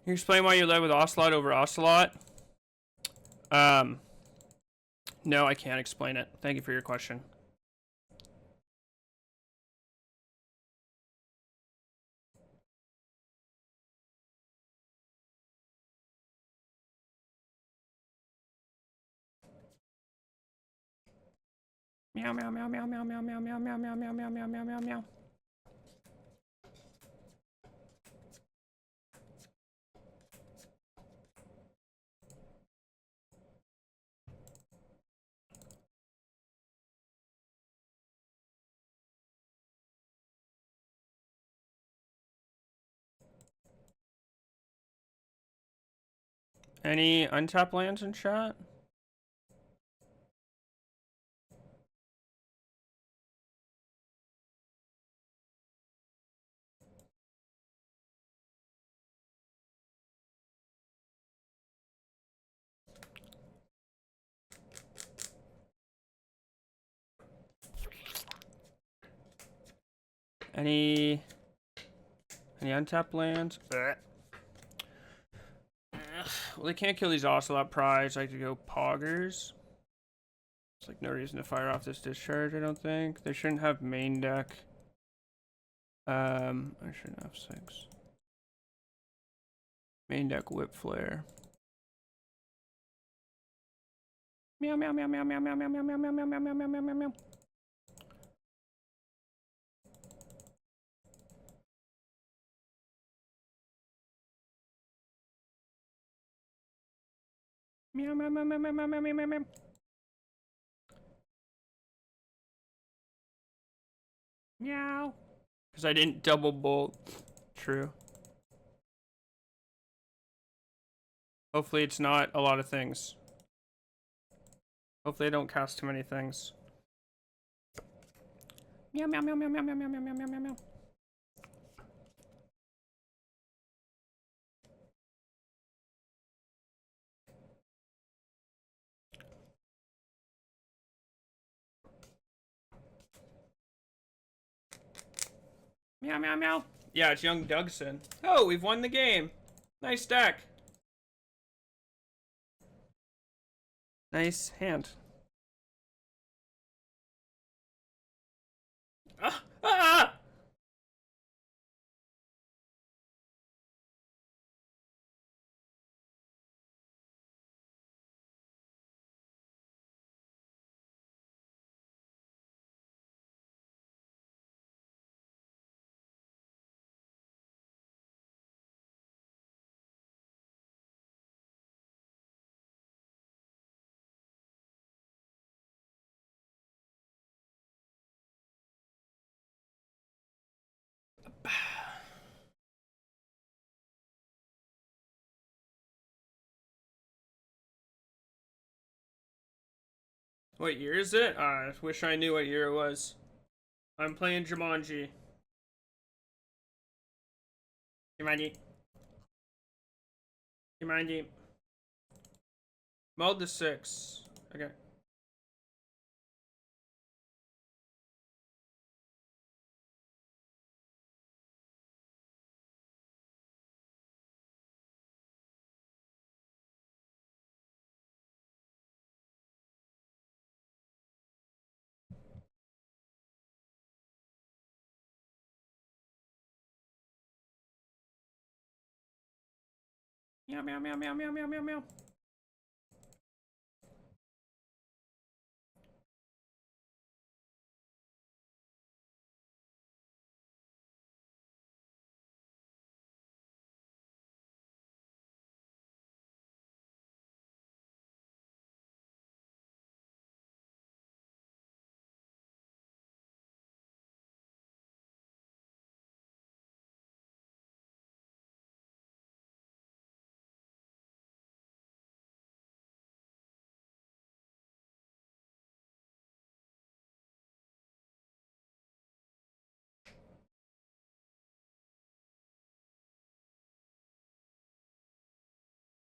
You explain why you led with Ocelot over Ocelot? No, I can't explain it. Thank you for your question. Meow meow meow meow meow meow meow meow meow meow meow meow meow meow meow meow. Any untapped lands in chat? Any untapped lands? Well, they can't kill these Ocelot Prize. I like to go Poggers. It's like no reason to fire off this discharge, I don't think. They shouldn't have main deck. I shouldn't have 6. Main deck Whip Flare. Meow meow meow meow meow meow meow meow meow meow meow meow meow meow meow meow. Meow meow meow meow meow meow meow meow meow. Meow. Because I didn't double bolt. True. Hopefully it's not a lot of things. Hopefully I don't cast too many things. Meow meow meow meow meow meow meow meow meow meow meow. Meow meow meow. Yeah, it's young Dougson. Oh, we've won the game. Nice deck. Nice hand. Ah! Ah! What year is it? I wish I knew what year it was. I'm playing Jumanji. Jumanji. Jumanji. Mode to 6. Okay. Meow, meow, meow, meow, meow, meow, meow, meow.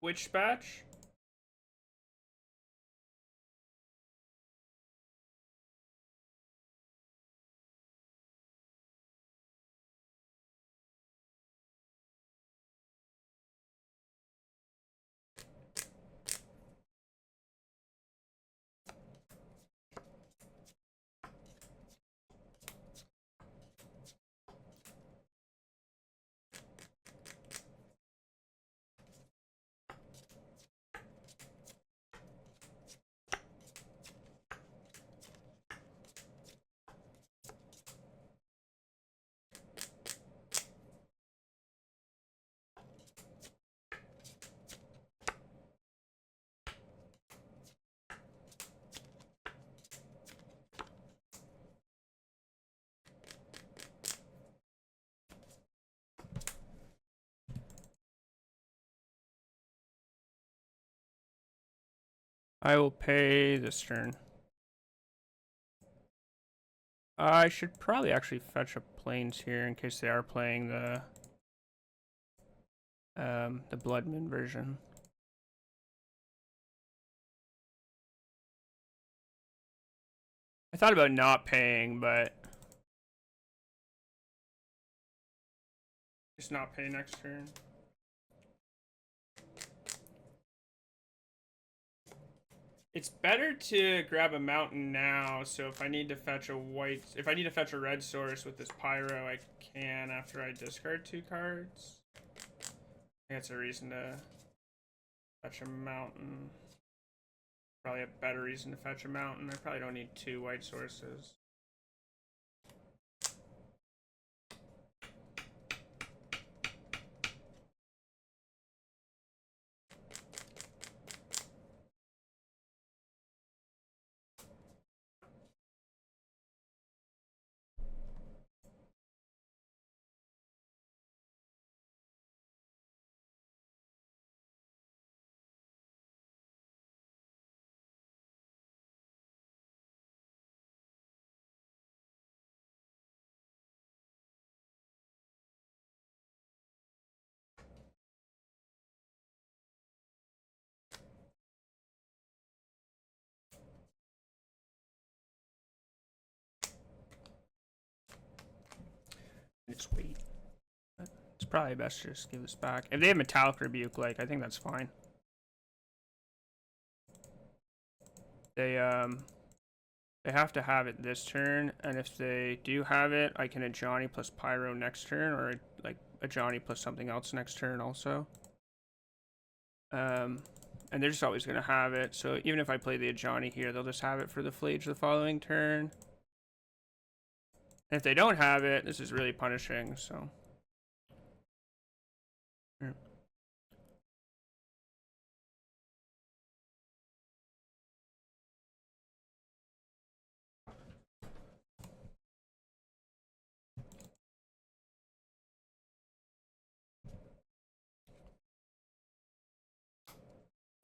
Which batch? I will pay this turn. I should probably actually fetch up planes here in case they are playing the Bloodmoon version. I thought about not paying, but just not pay next turn. It's better to grab a mountain now, so if I need to fetch a red source with this pyro, I can after I discard 2 cards. I think that's a reason to fetch a mountain. Probably a better reason to fetch a mountain. I probably don't need 2 white sources. Just wait. It's probably best to just give this back. If they have Metallic Rebuke, like, I think that's fine. They have to have it this turn, and if they do have it, I can Ajani plus Pyro next turn, or like Ajani plus something else next turn also. And they're just always going to have it, so even if I play the Ajani here, they'll just have it for the Flage the following turn. And if they don't have it, this is really punishing, so. Here.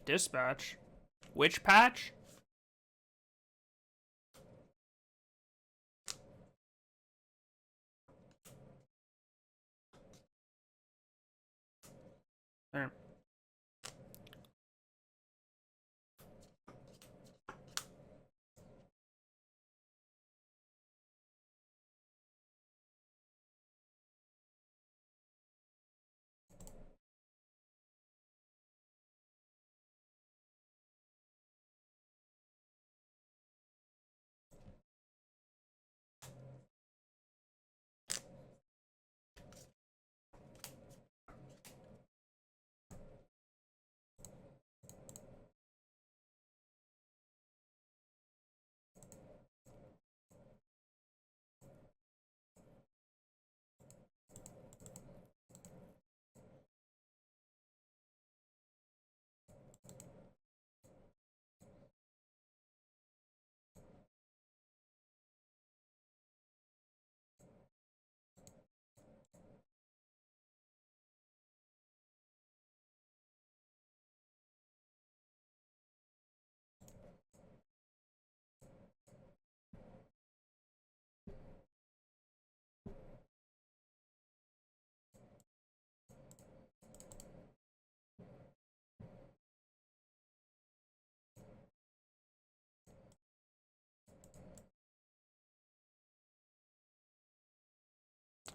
Dispatch? Which patch? All right.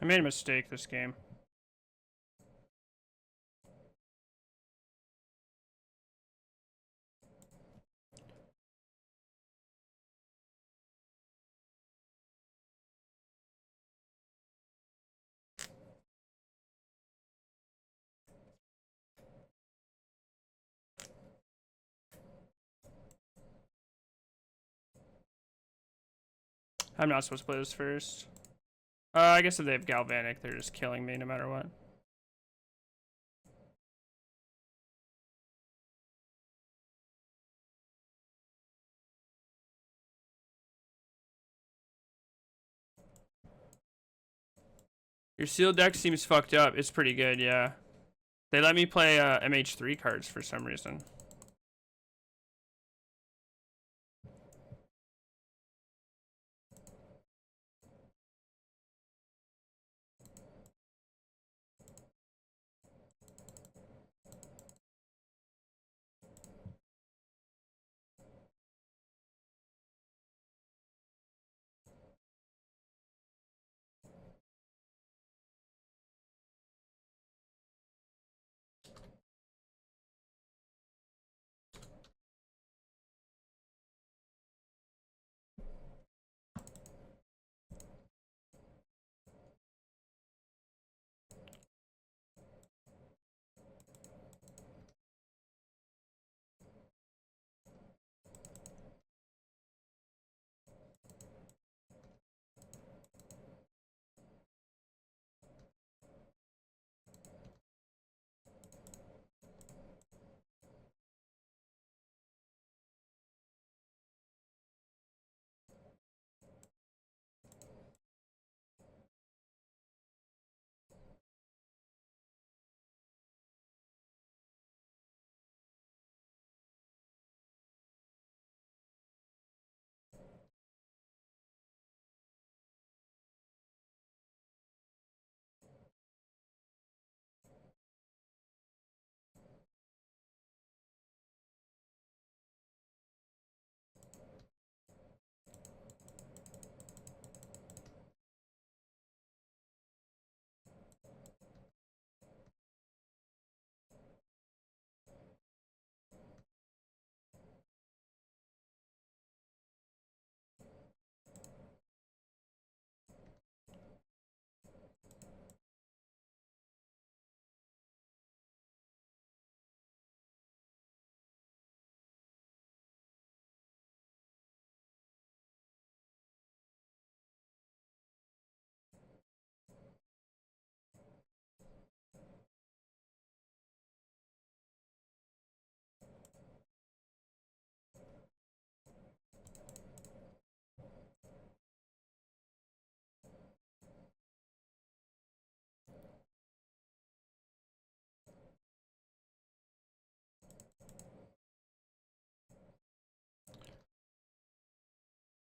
I made a mistake this game. I'm not supposed to play this first. I guess if they have Galvanic, they're just killing me no matter what. Your sealed deck seems fucked up. It's pretty good, yeah. They let me play MH3 cards for some reason.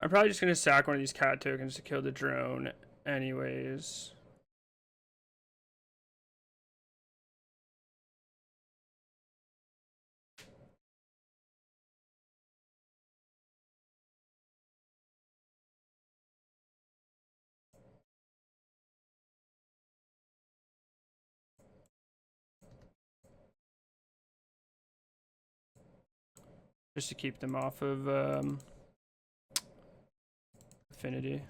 I'm probably just gonna sack one of these cat tokens to kill the drone anyways. just to keep them off of Affinity.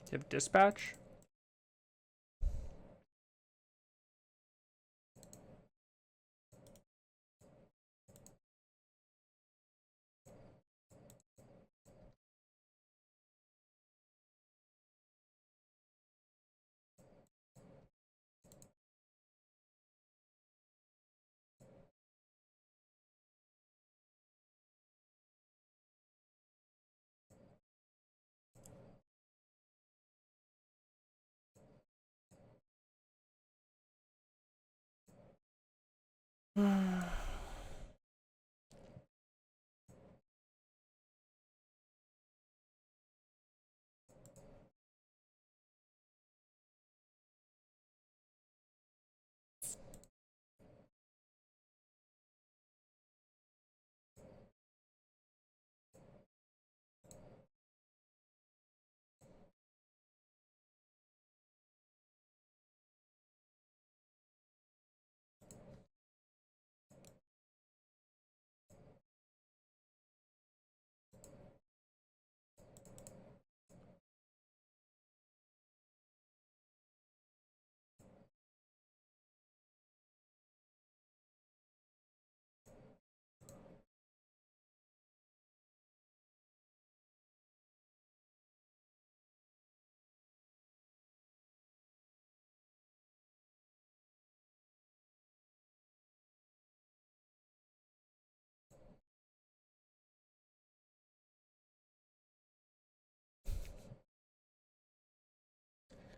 Do you have dispatch?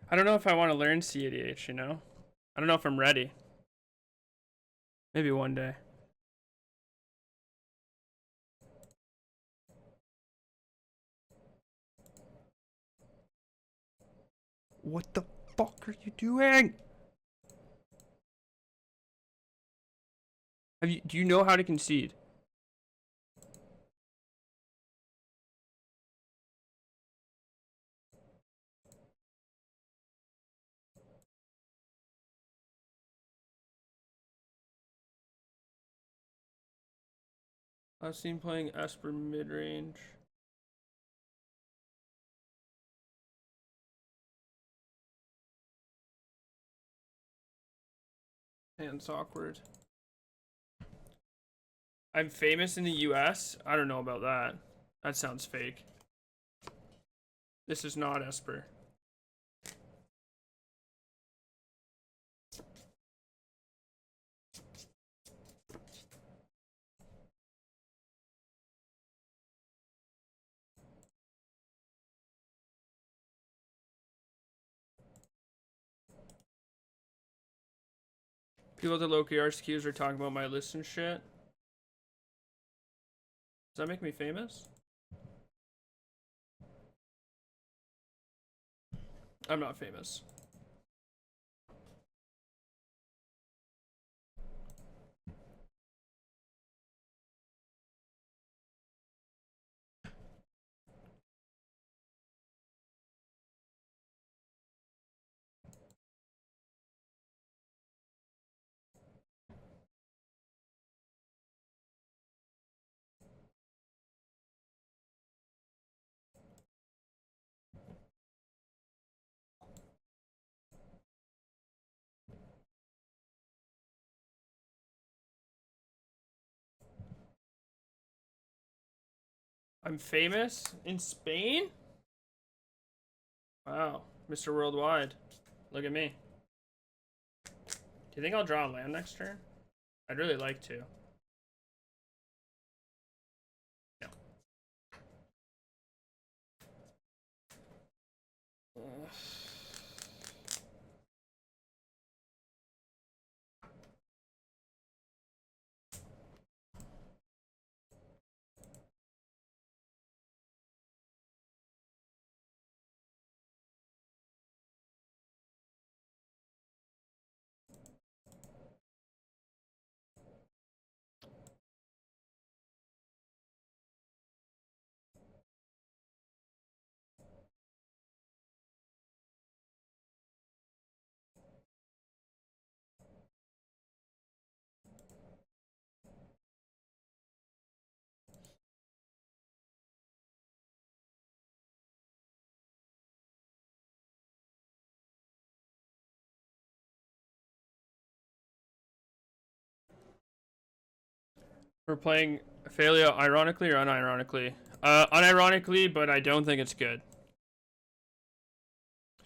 I don't know if I want to learn CADH, you know? I don't know if I'm ready. Maybe one day. What the fuck are you doing? Do you know how to concede? I've seen playing Esper mid range. And it's awkward. I'm famous in the US? I don't know about that. That sounds fake. This is not Esper. People at the local RSQs are talking about my list and shit. Does that make me famous? I'm not famous. I'm famous in Spain? Wow, Mr. Worldwide. Look at me. Do you think I'll draw a land next turn? I'd really like to. No. We're playing Phelia ironically or unironically? Unironically, but I don't think it's good.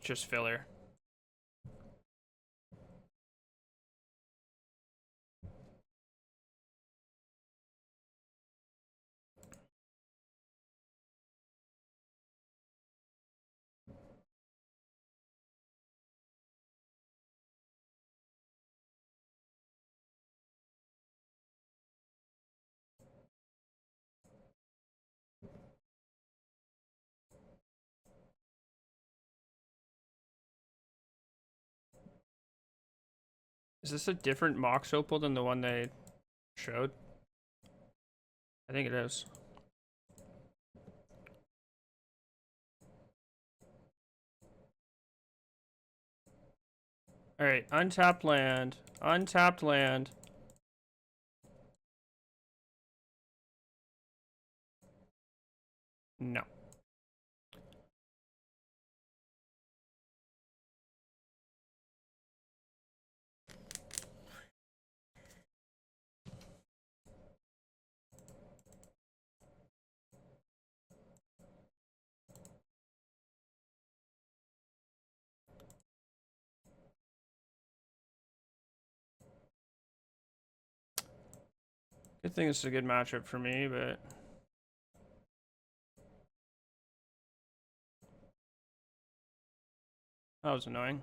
Just filler. Is this a different Mox Opal than the one they showed? I think it is. Alright, untapped land. Untapped land. No. Good thing it's a good matchup for me, but that was annoying.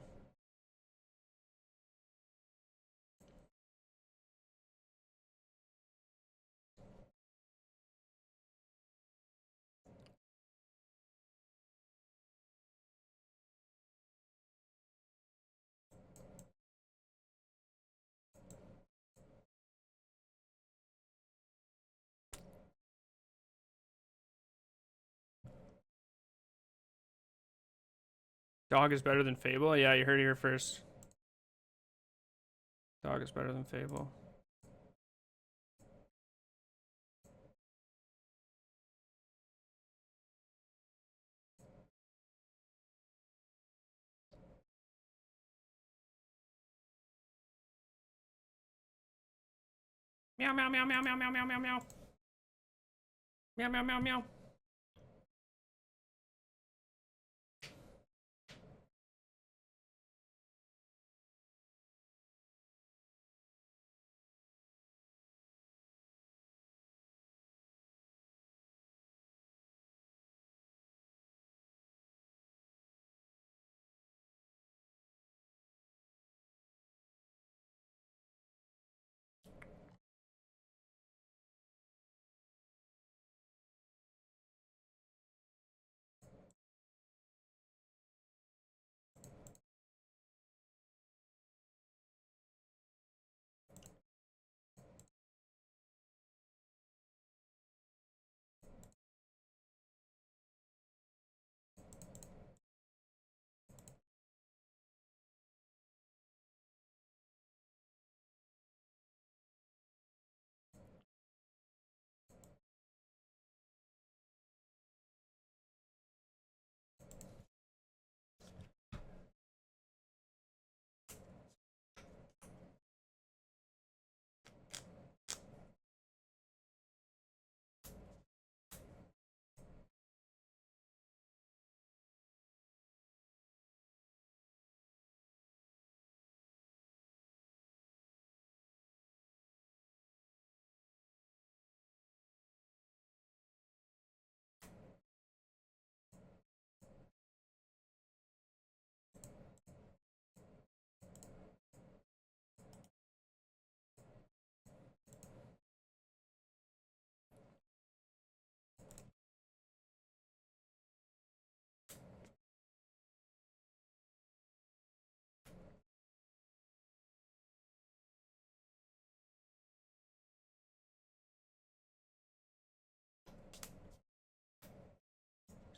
Dog is better than Fable? Yeah, you heard it here first. Dog is better than Fable. Meow, meow, meow, meow, meow, meow, meow, meow, meow. Meow, meow, meow, meow.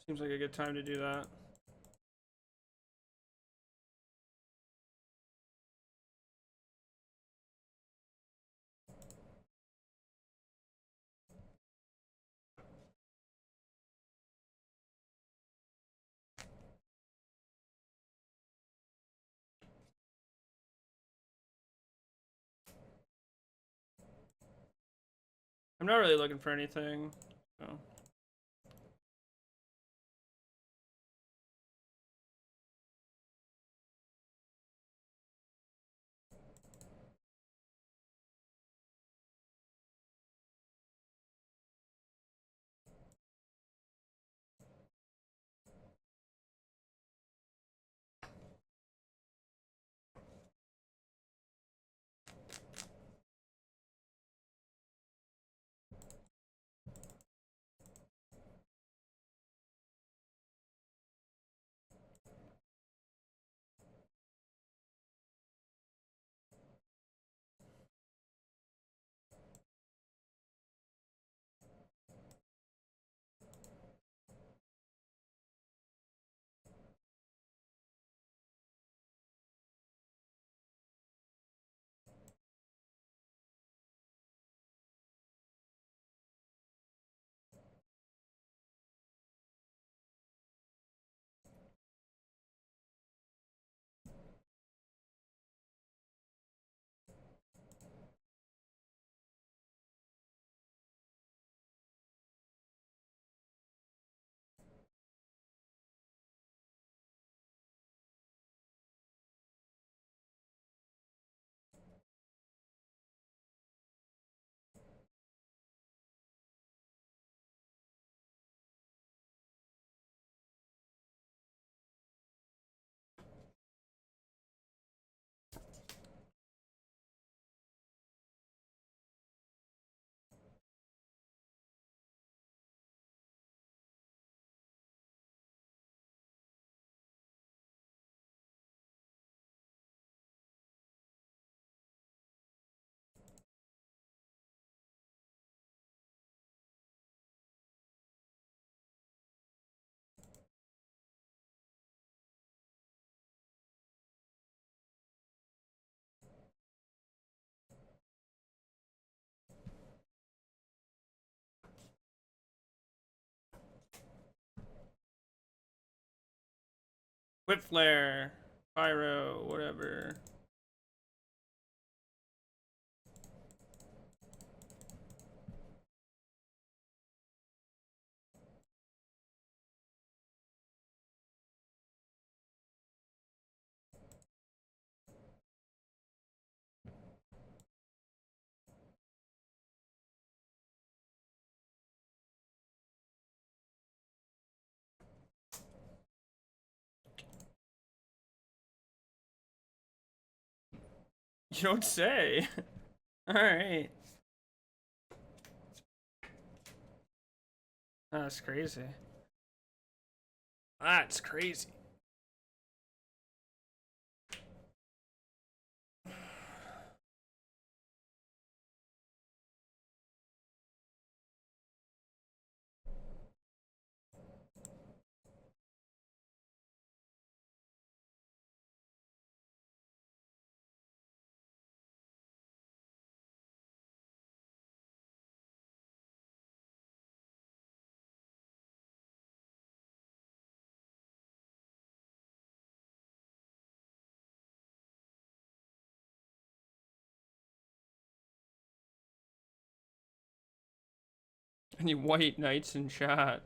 Seems like a good time to do that. I'm not really looking for anything, so. Whip flare, pyro, whatever. You don't say. All right. That's crazy. That's crazy. Any white knights in chat?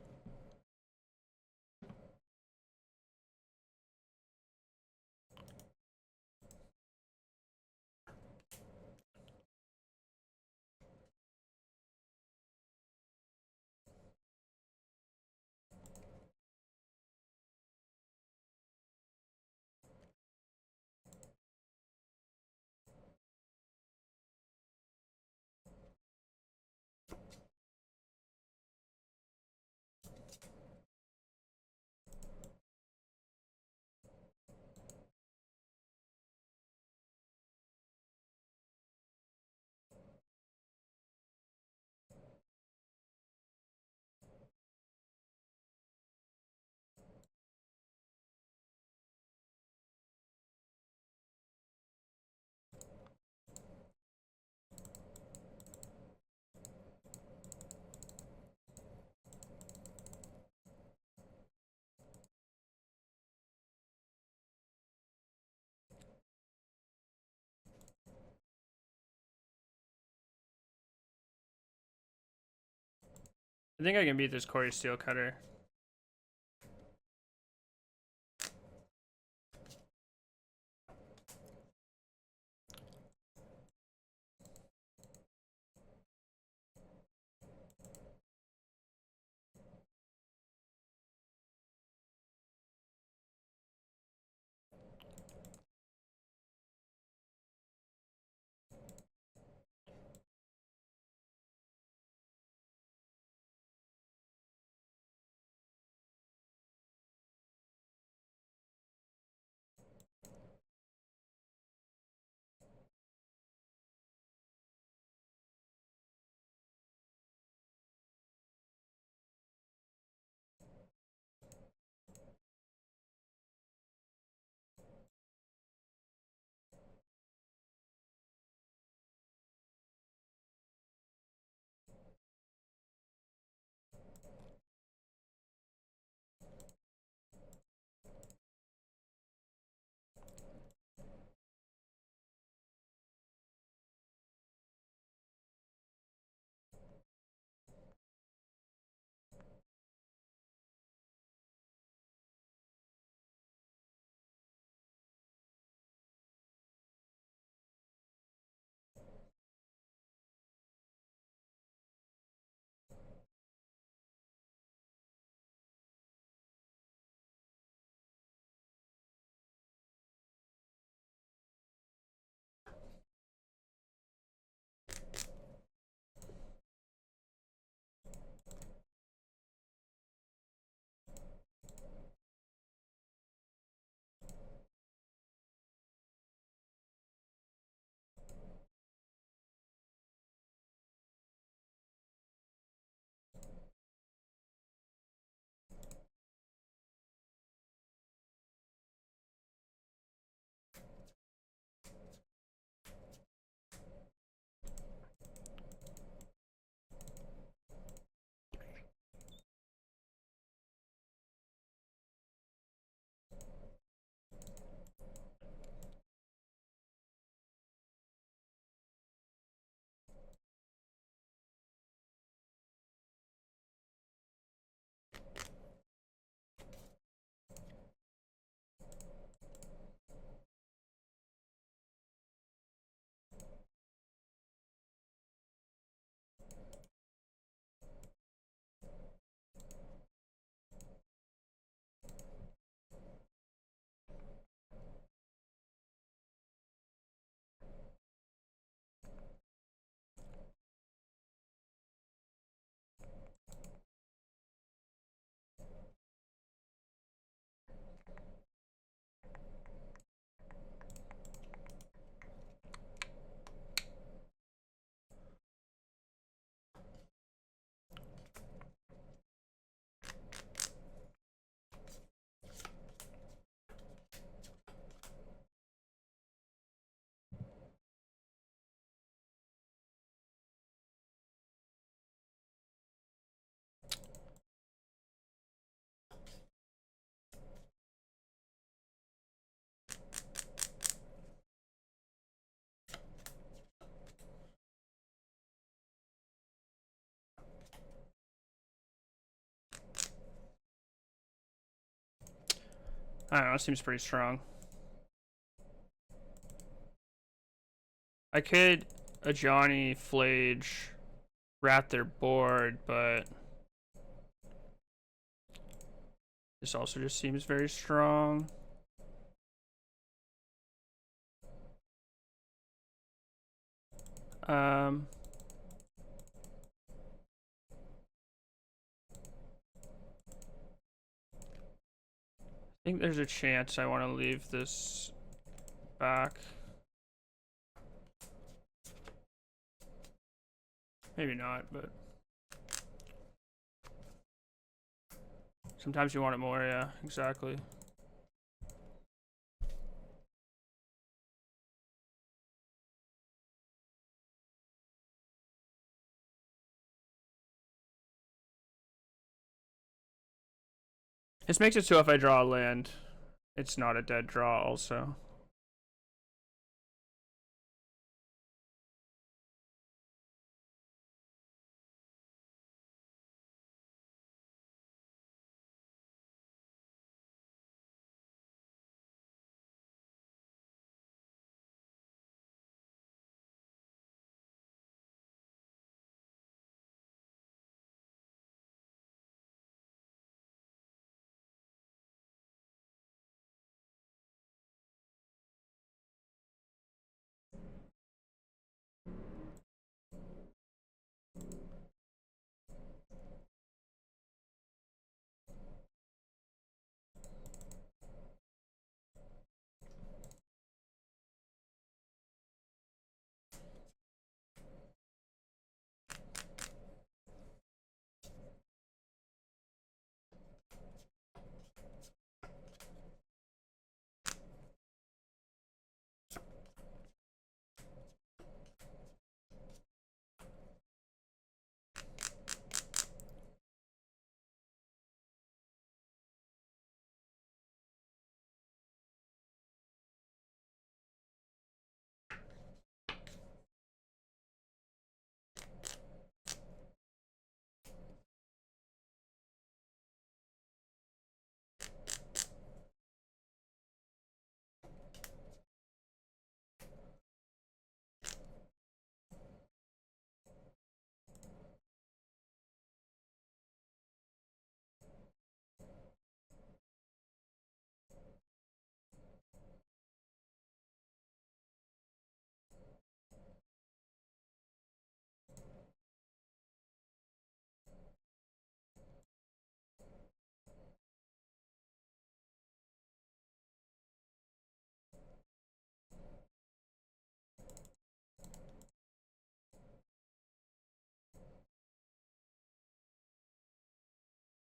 I think I can beat this Corey Steel Cutter. I don't know, it seems pretty strong. I could a Johnny Flage rat their board, but this also just seems very strong. I think there's a chance I want to leave this back. Maybe not, but sometimes you want it more, yeah, exactly. This makes it so if I draw a land, it's not a dead draw also.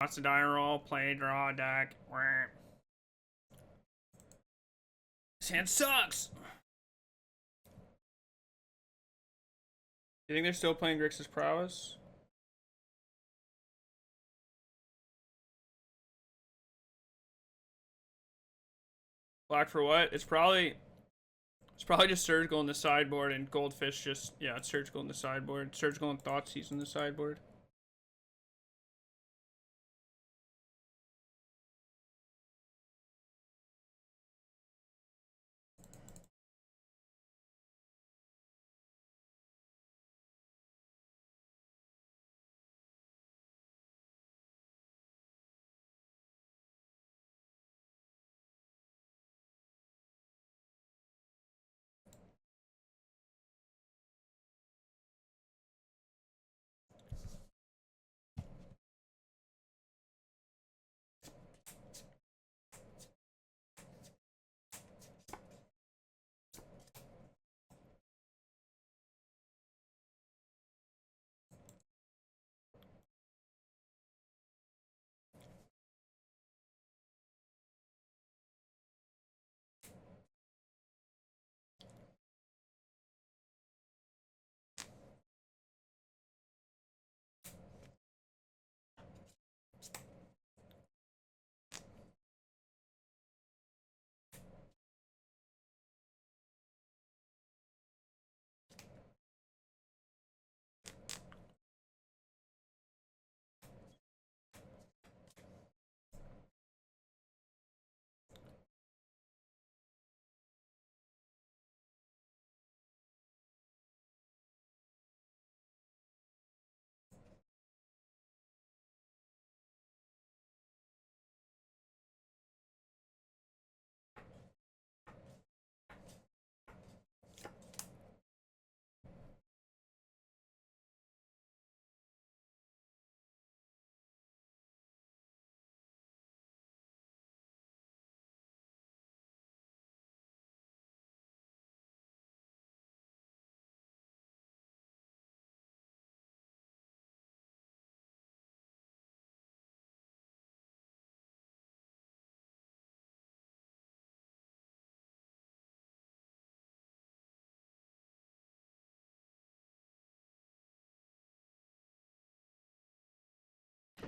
Lots of die roll, play, draw, deck. This hand sucks! Do you think they're still playing Grixis Prowess? Black for what? It's probably just surgical in the sideboard and goldfish just, yeah, it's surgical in the sideboard. Surgical and Thoughtseize in the sideboard.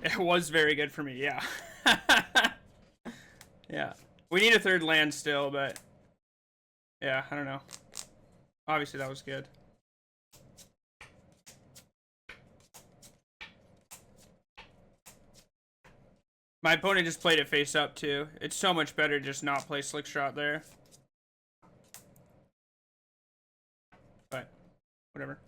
It was very good for me, yeah. Yeah. We need a third land still, but yeah, I don't know. Obviously that was good. My opponent just played it face up too. It's so much better to just not play Slick Shot there. But whatever.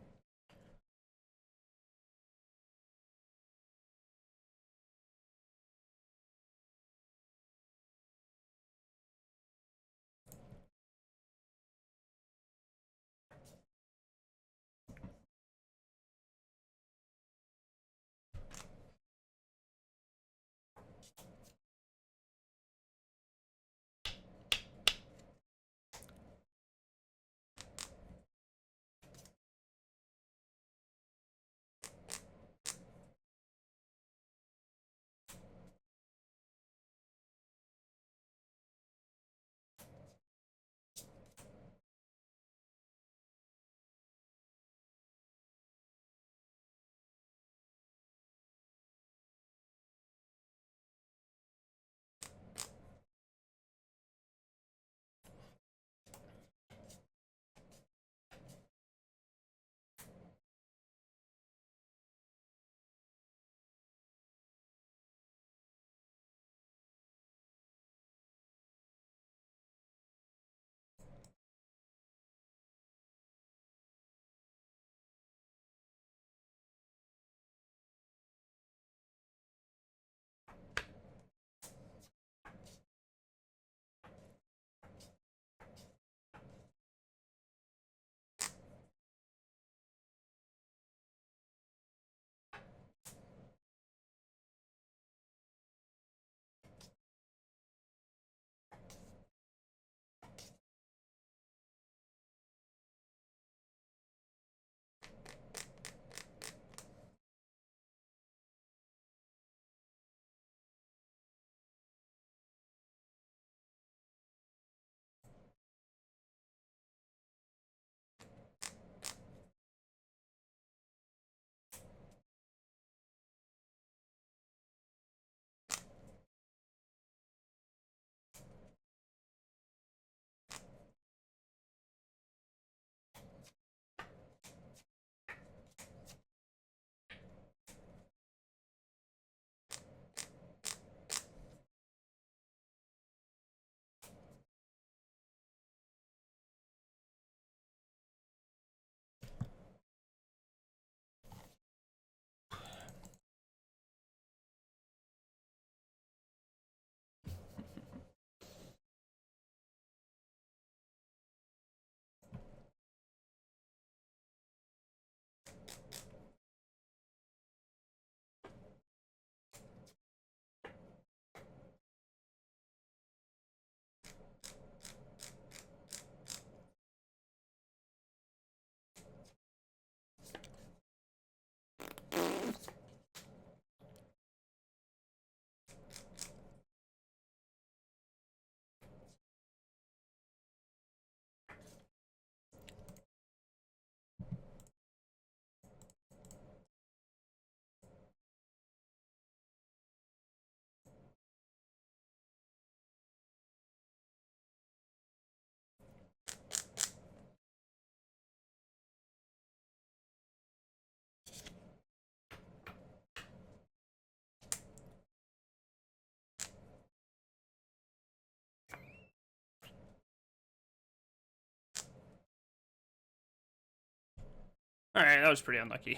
Alright, that was pretty unlucky.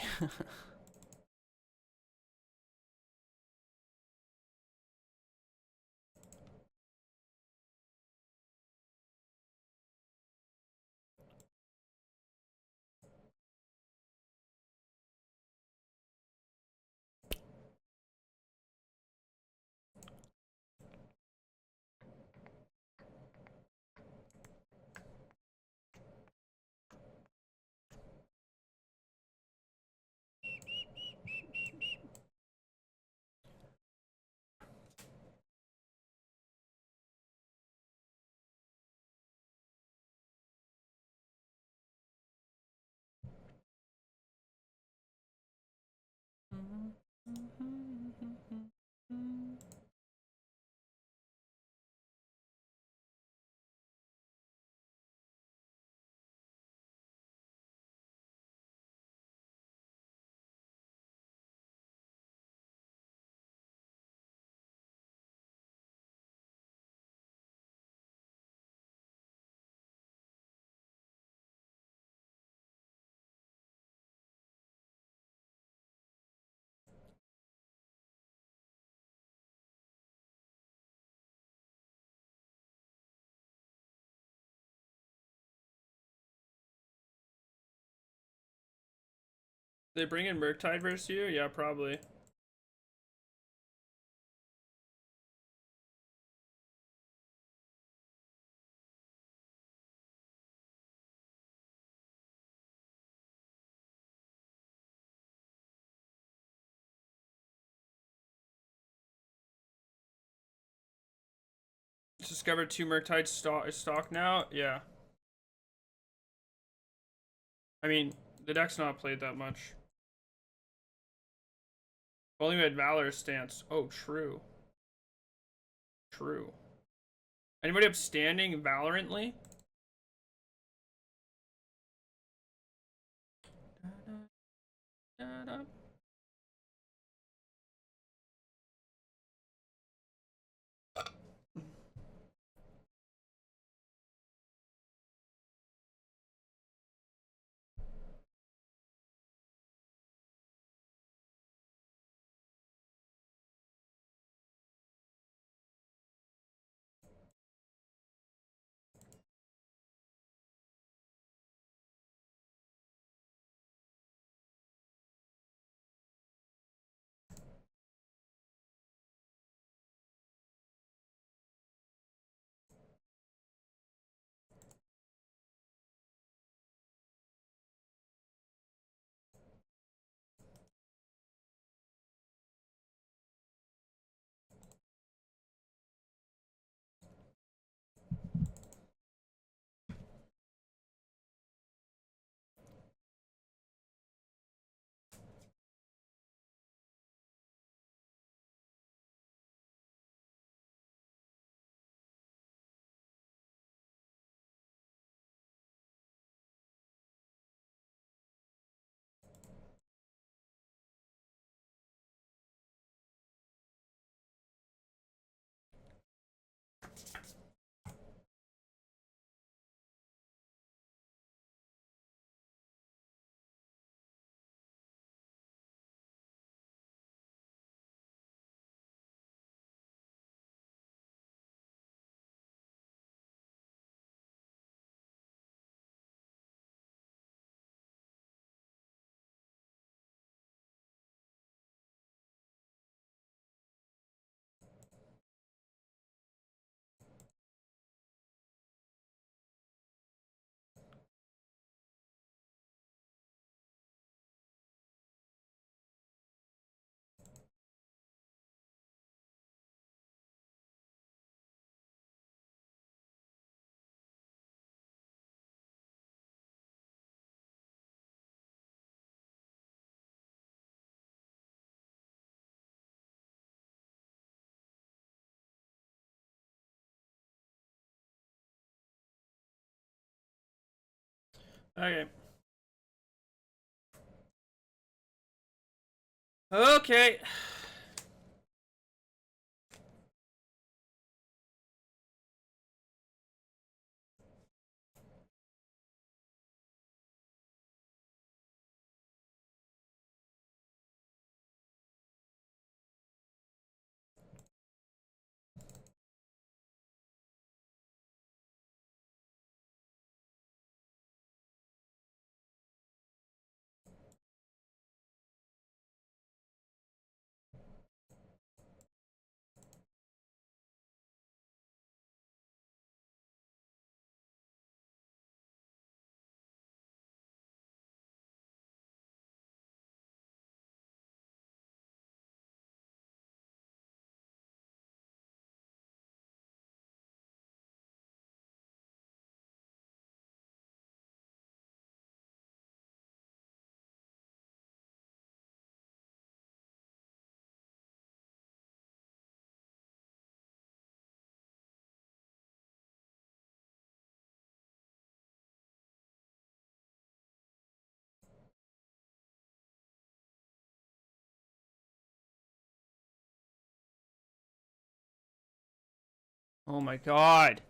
They bring in Murktide versus you? Yeah, probably. Discovered 2 Murktide stock now? Yeah. I mean, the deck's not played that much. Only had Valor stance. Oh, true. True. Anybody upstanding Valorantly? Okay. Okay. Oh my god.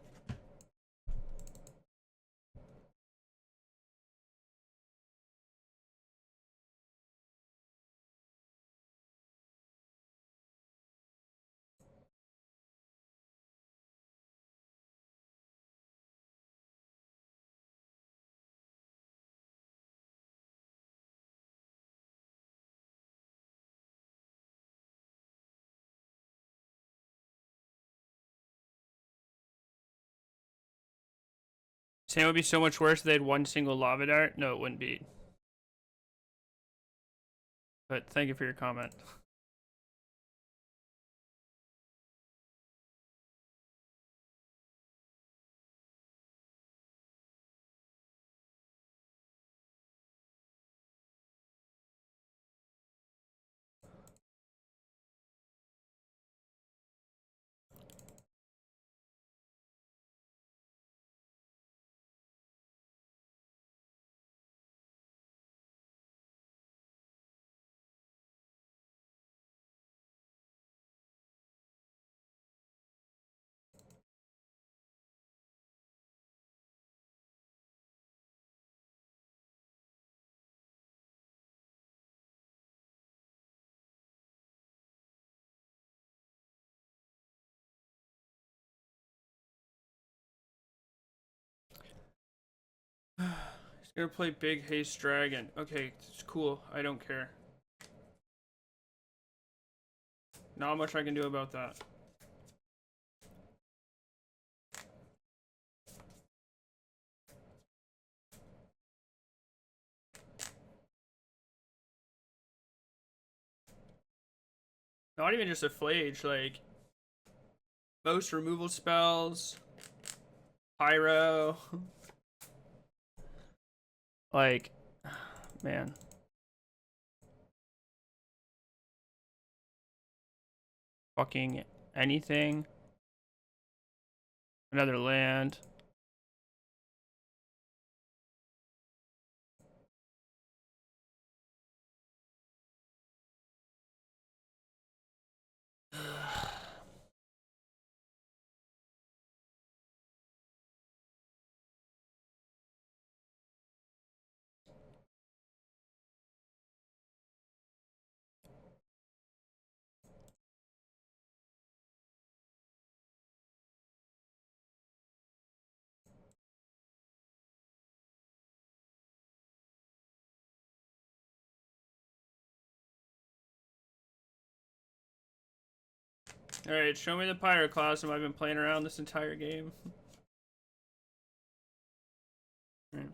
Saying it would be so much worse if they had one single lava dart? No, it wouldn't be. But thank you for your comment. He's gonna play Big Haste Dragon. Okay, it's cool. I don't care. Not much I can do about that. Not even just a Flage, like most removal spells, Pyro. Like, man. Fucking anything. Another land. Alright, show me the Pyroclasm I've been playing around this entire game. Right.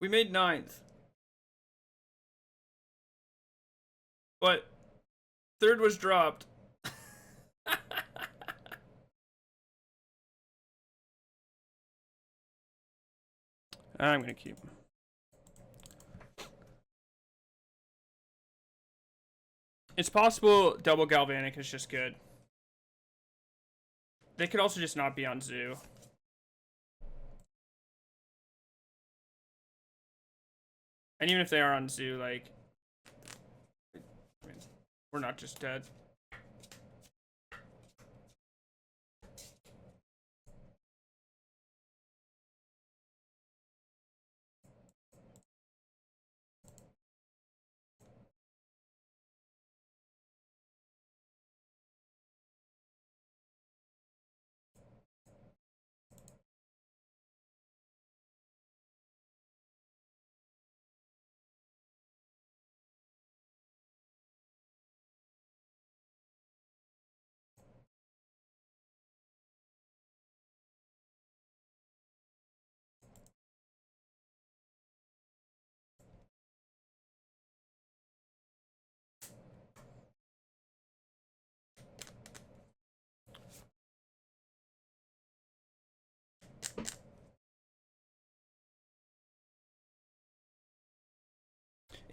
We made 9th. But 3rd was dropped. I'm gonna keep. It's possible double Galvanic is just good. They could also just not be on Zoo. And even if they are on Zoo, like, I mean, we're not just dead.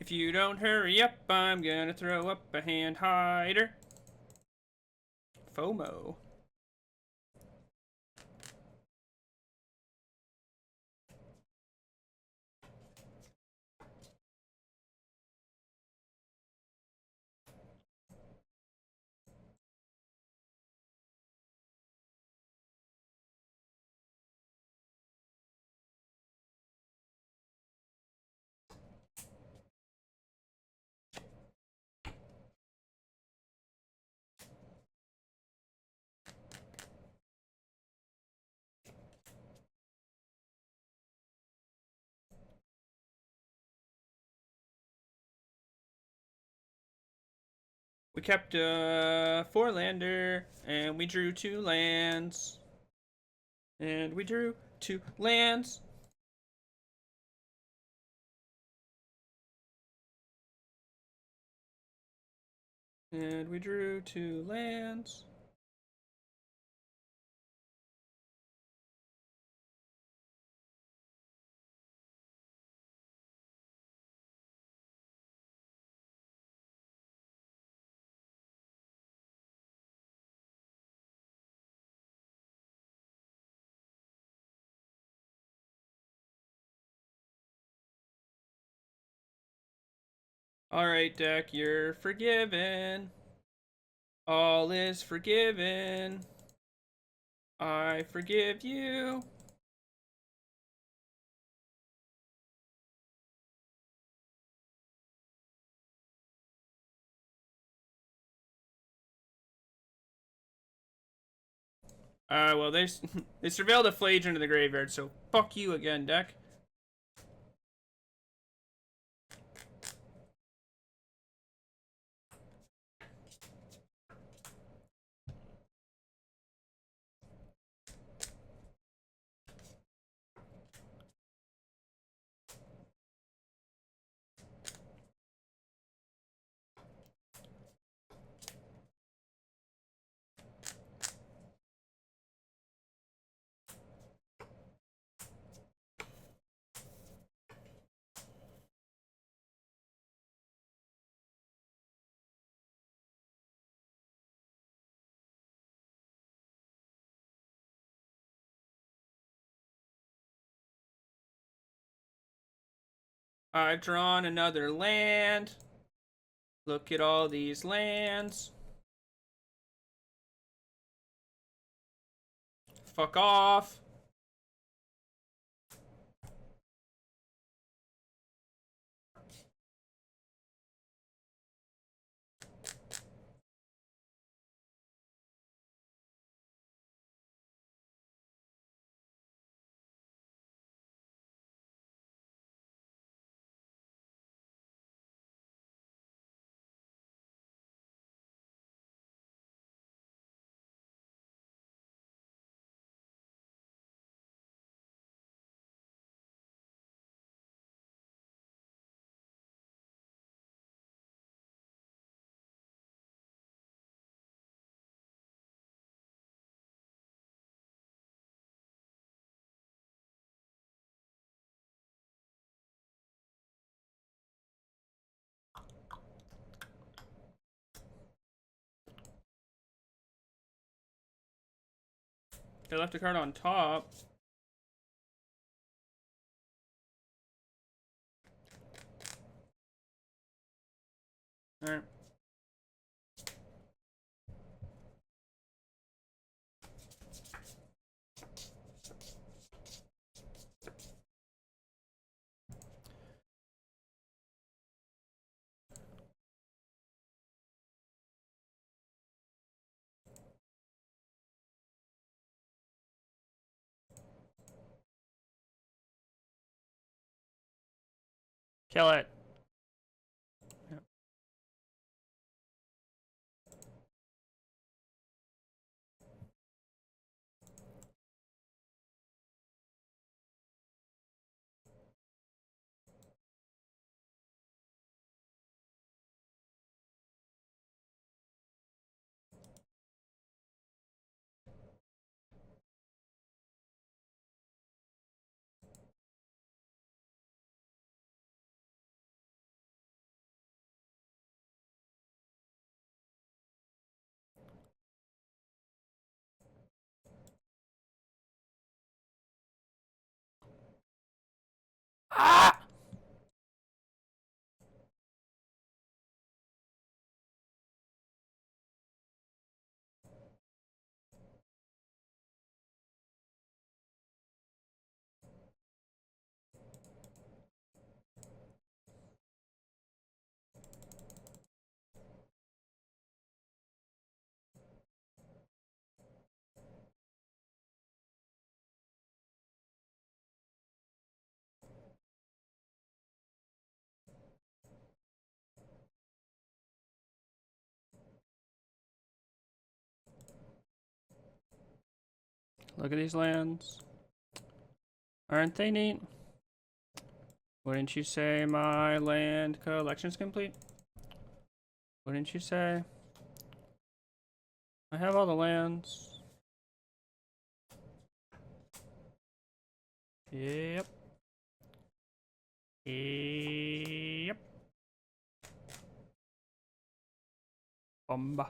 If you don't hurry up, I'm gonna throw up a hand hider. FOMO. We kept a 4-lander, and we drew 2 lands. And we drew 2 lands. And we drew 2 lands. Alright, deck, you're forgiven. All is forgiven. I forgive you. Well, they surveilled a Flage into the graveyard, so fuck you again, deck. I've drawn another land. Look at all these lands. Fuck off. They left a card on top. Alright. Kill it. Yep. Ah! Look at these lands. Aren't they neat? Wouldn't you say my land collection's complete? Wouldn't you say? I have all the lands. Yep. Yep. Bomba.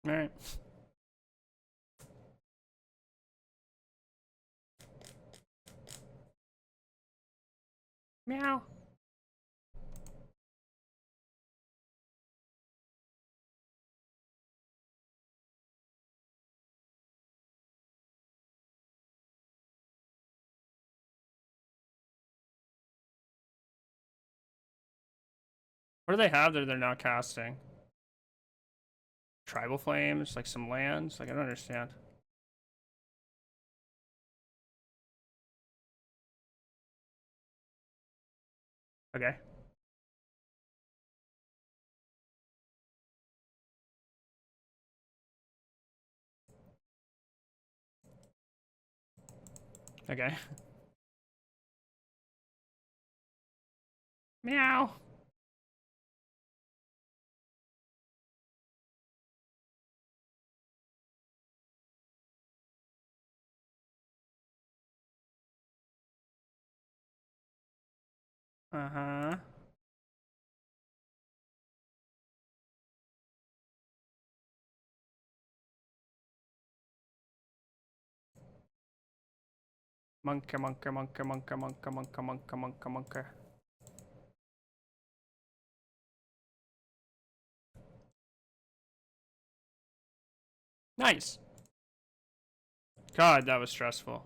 Alright. Meow. What do they have that they're not casting? Tribal Flames? Like some lands? Like, I don't understand. Okay. Okay. Meow. Uh-huh. Monkey, monkey, monkey, monkey, monkey, monkey, monkey, monkey, monkey. Nice. God, that was stressful.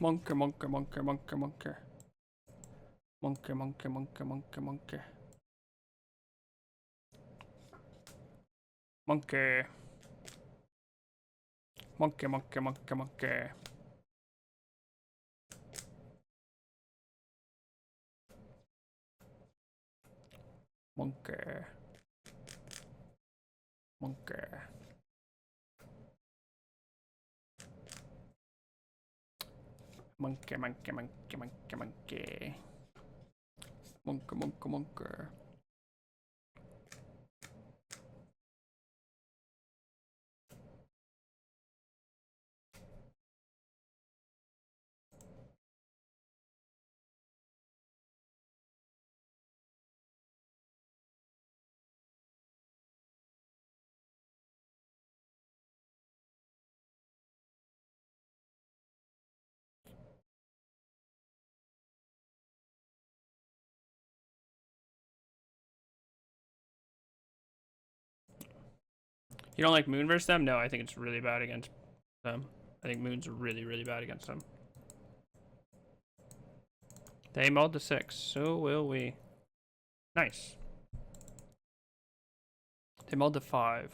Monkey, monkey, monkey, monkey, monkey. Monkey, monkey, monkey, monkey, monkey. Monkey. Monkey, monkey, monkey, monkey. Monkey. Monkey. Monkey, monkey, monkey, monkey, monkey. Monkey, monkey, monkey. You don't like Moon versus them? No, I think it's really bad against them. I think Moon's really, really bad against them. They mulled to 6, so will we. Nice. They mulled to 5.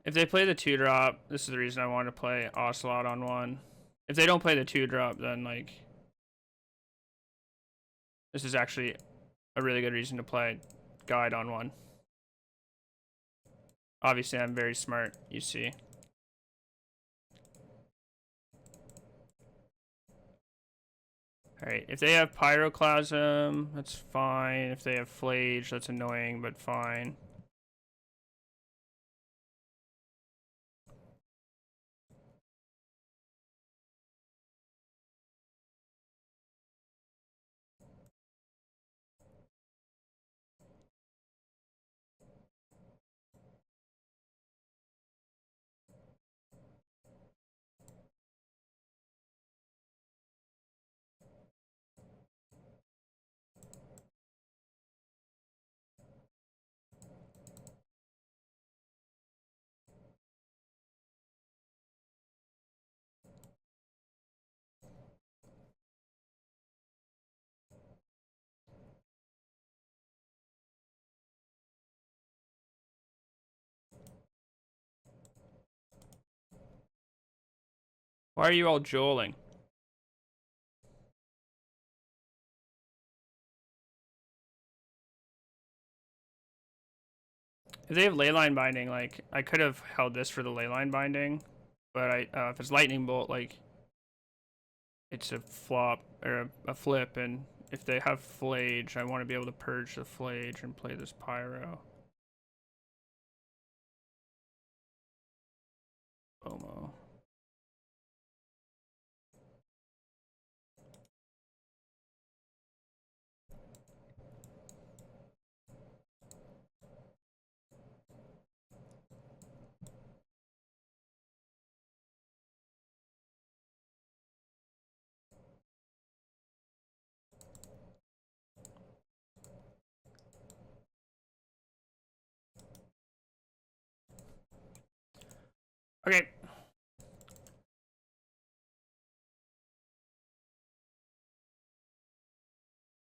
If they play the 2-drop, this is the reason I want to play Ocelot on 1. If they don't play the 2-drop, then like this is actually a really good reason to play Guide on 1. Obviously, I'm very smart, you see. Alright, if they have Pyroclasm, that's fine. If they have Flage, that's annoying, but fine. Why are you all joling? If they have Leyline Binding, like, I could have held this for the Leyline Binding, but if it's Lightning Bolt, like, it's a flop, or a flip, and if they have Flage, I want to be able to purge the Flage and play this Pyro. FOMO. Okay.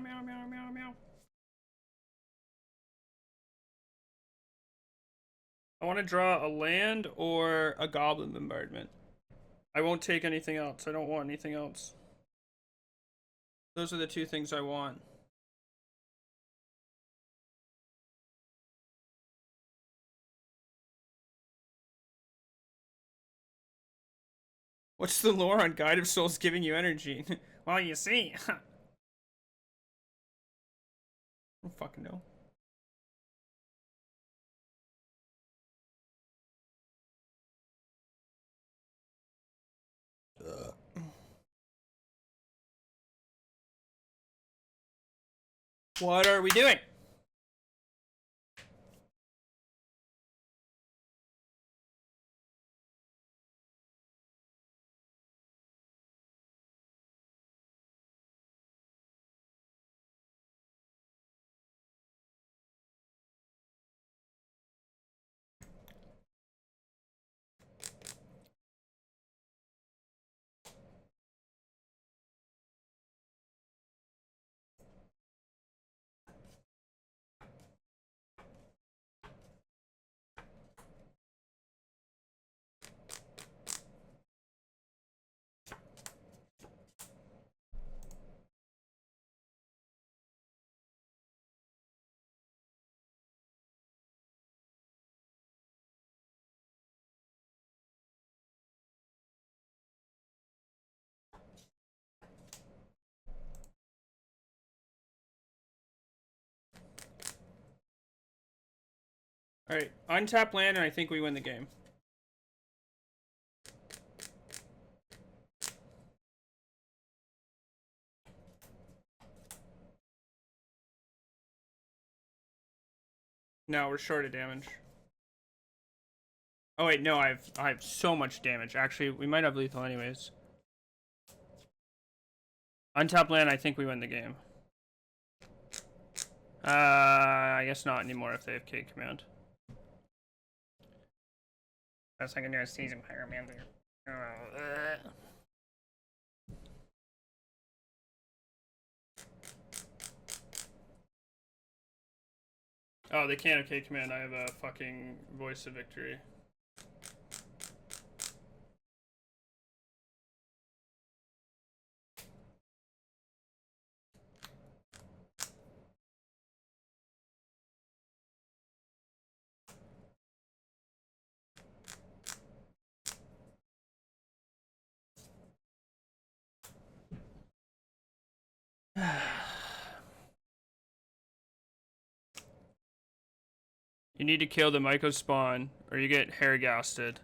meow, meow, meow, meow, meow. I want to draw a land or a goblin bombardment. I won't take anything else. I don't want anything else. Those are the two things I want. What's the lore on Guide of Souls giving you energy? Well, you see. I don't fucking know. What are we doing? Alright, untap land and I think we win the game. No, we're short of damage. Oh wait, no, I have so much damage. Actually, we might have lethal anyways. Untap land, I think we win the game. I guess not anymore if they have K command. Best I can do is season pyromancer. Oh, they can't have K command. I have a fucking voice of victory. You need to kill the Myco spawn, or you get hairgasted.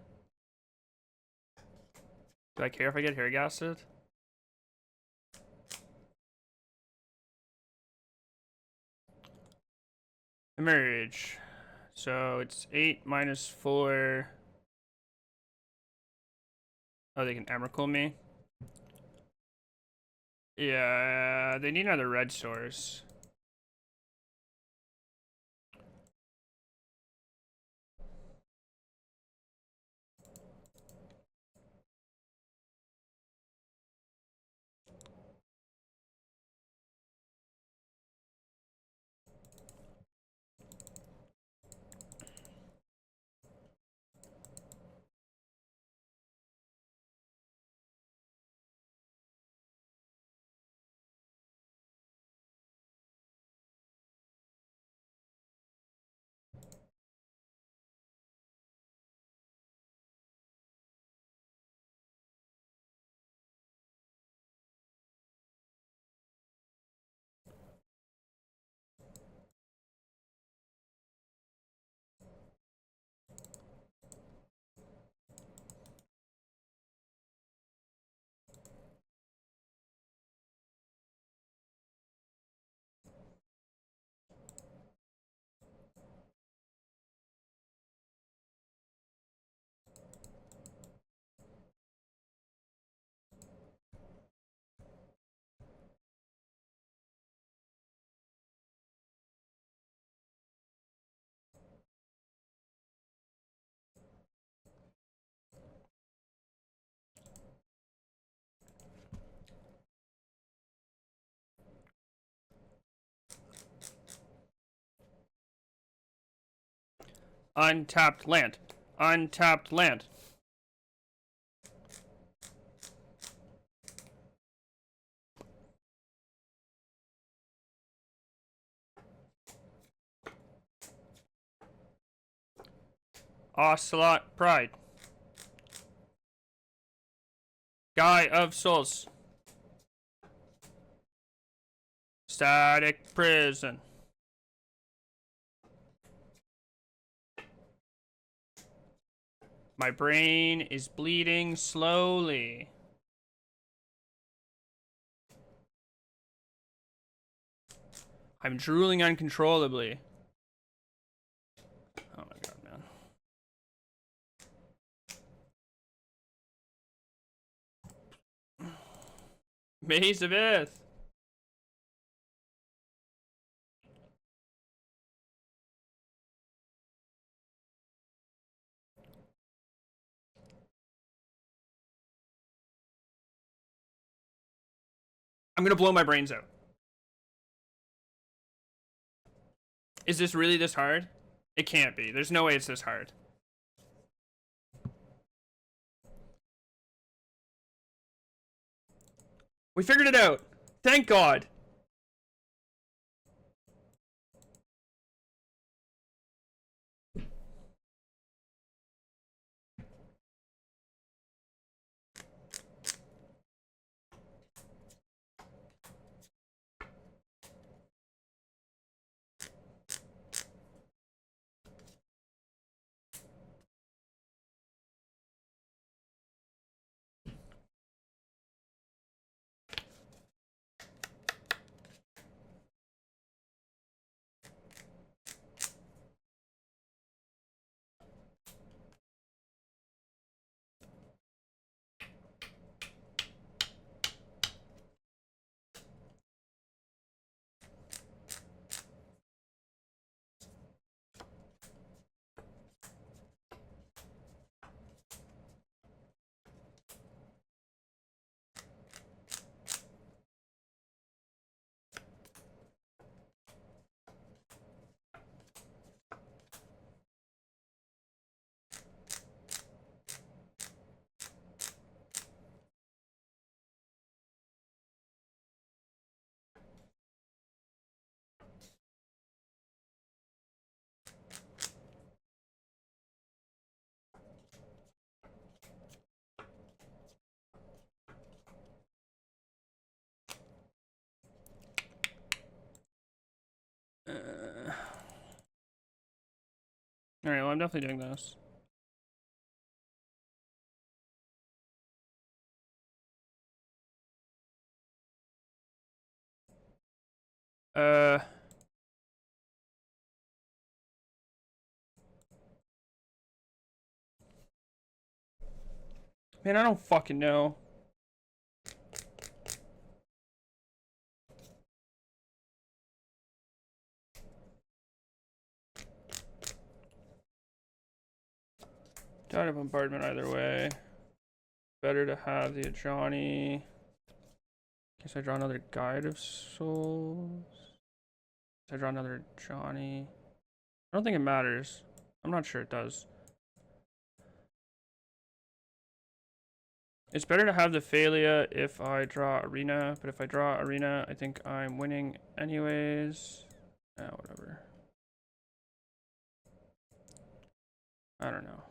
Do I care if I get hairgasted? Emerge. So it's 8 minus 4. Oh, they can Emrakul me? Yeah, they need another red source. Untapped land. Untapped land. Ocelot Pride. Guy of Souls. Static Prison. My brain is bleeding slowly. I'm drooling uncontrollably. Oh my god, man. Maze of Ith. I'm gonna blow my brains out. Is this really this hard? It can't be. There's no way it's this hard. We figured it out. Thank God. Alright, well, I'm definitely doing this. Man, I don't fucking know. Died of bombardment either way. Better to have the Ajani. Guess I draw another Guide of Souls. Guess I draw another Johnny. I don't think it matters. I'm not sure it does. It's better to have the Phelia if I draw Arena, but if I draw Arena, I think I'm winning anyways. Whatever. I don't know.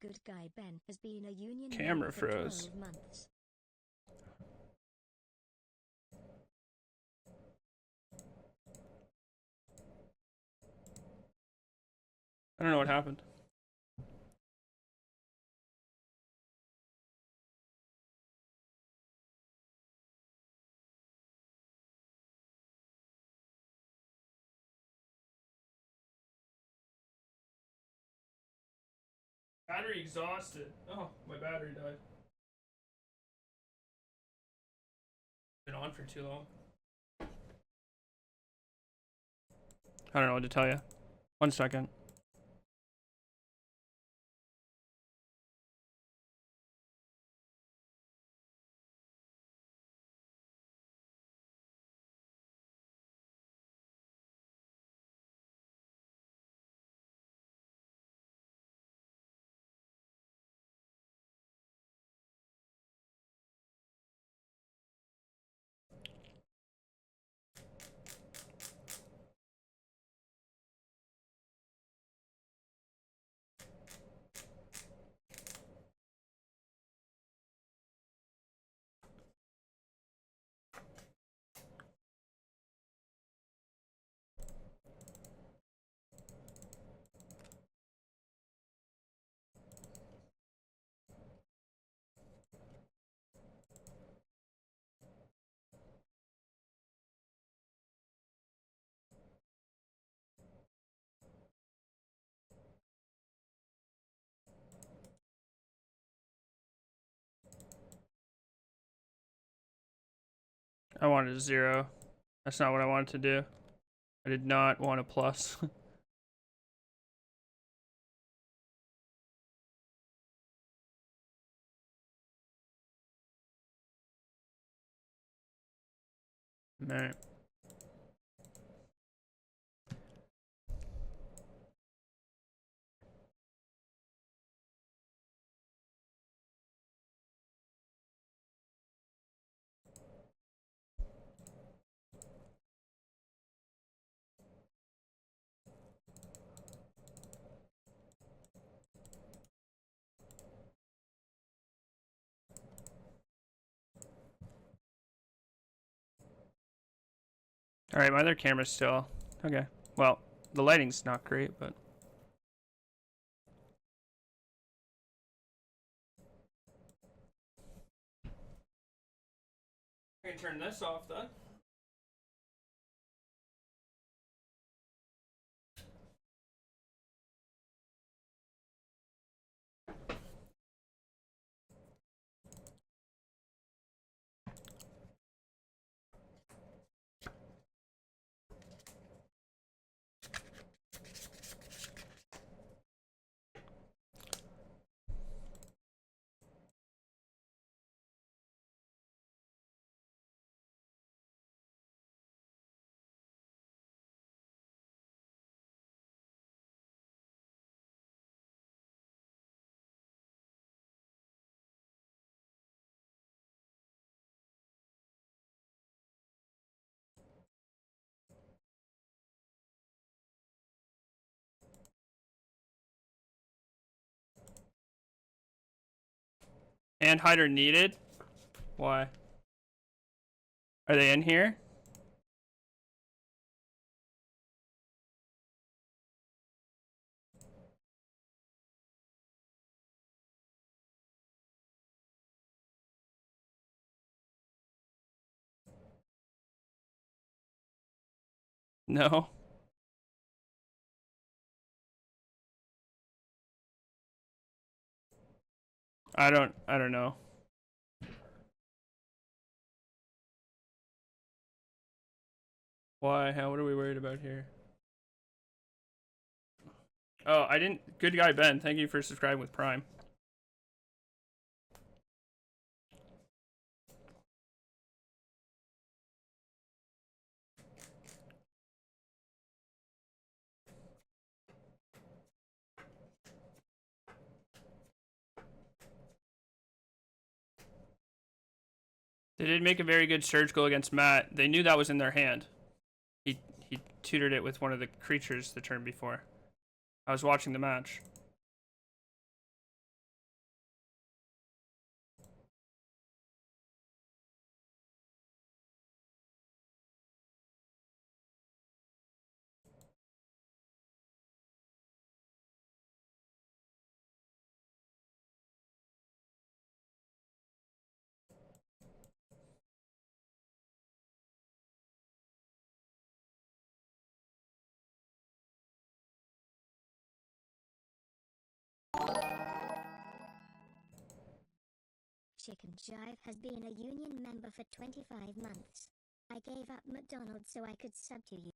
Good guy Ben has been a union Camera member for froze. 12 months. I don't know what happened. Battery exhausted. Oh, my battery died. Been on for too long. I don't know what to tell you. 1 second. I wanted a 0. That's not what I wanted to do. I did not want a plus. Alright. Alright, my other camera's still... Okay. Well, the lighting's not great, but... I can turn this off, then. And hider needed? Why? Are they in here? No. I don't know. Why? What are we worried about here? Oh, I didn't... Good guy, Ben. Thank you for subscribing with Prime. They did make a very good surgical against Matt. They knew that was in their hand. He tutored it with one of the creatures the turn before. I was watching the match. Chicken Jive has been a union member for 25 months. I gave up McDonald's so I could sub to you.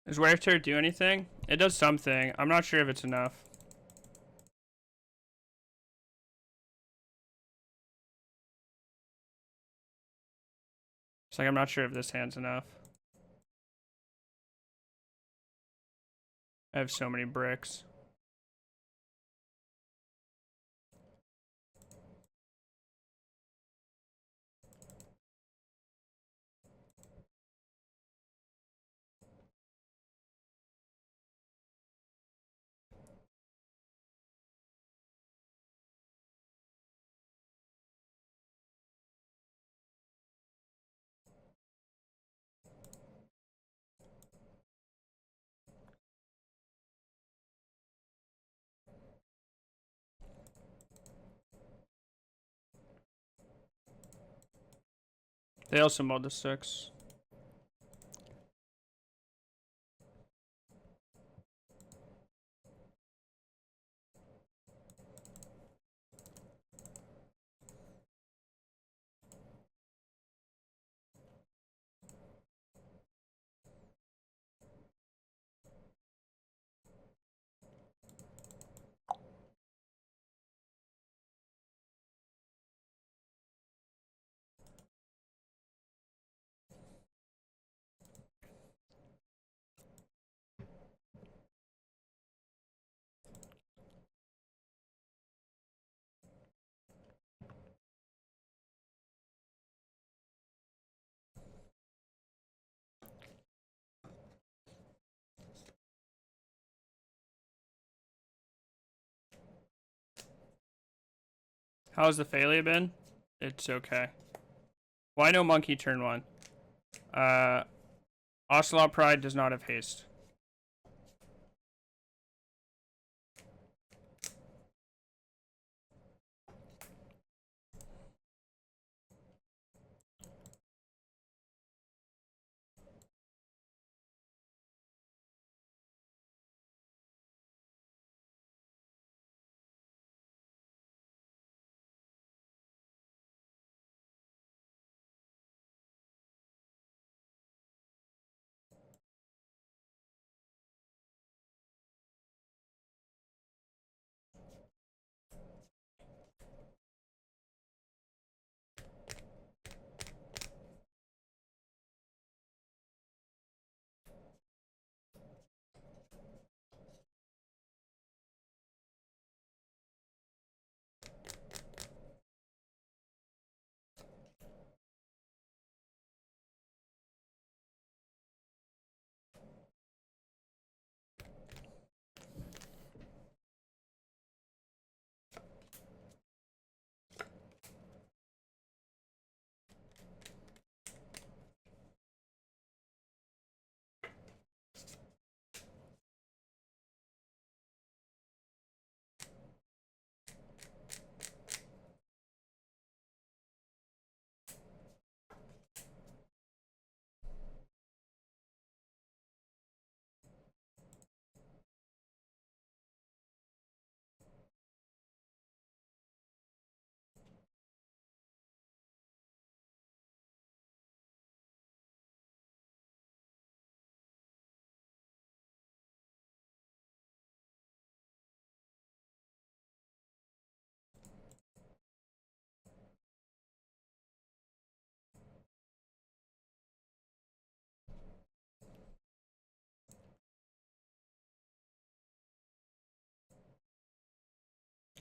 Does Wear Tear do anything? It does something. I'm not sure if it's enough. It's like I'm not sure if this hand's enough. I have so many bricks. They also mod the 6. How's the Phelia been? It's okay. Why no monkey turn 1? Ocelot Pride does not have haste.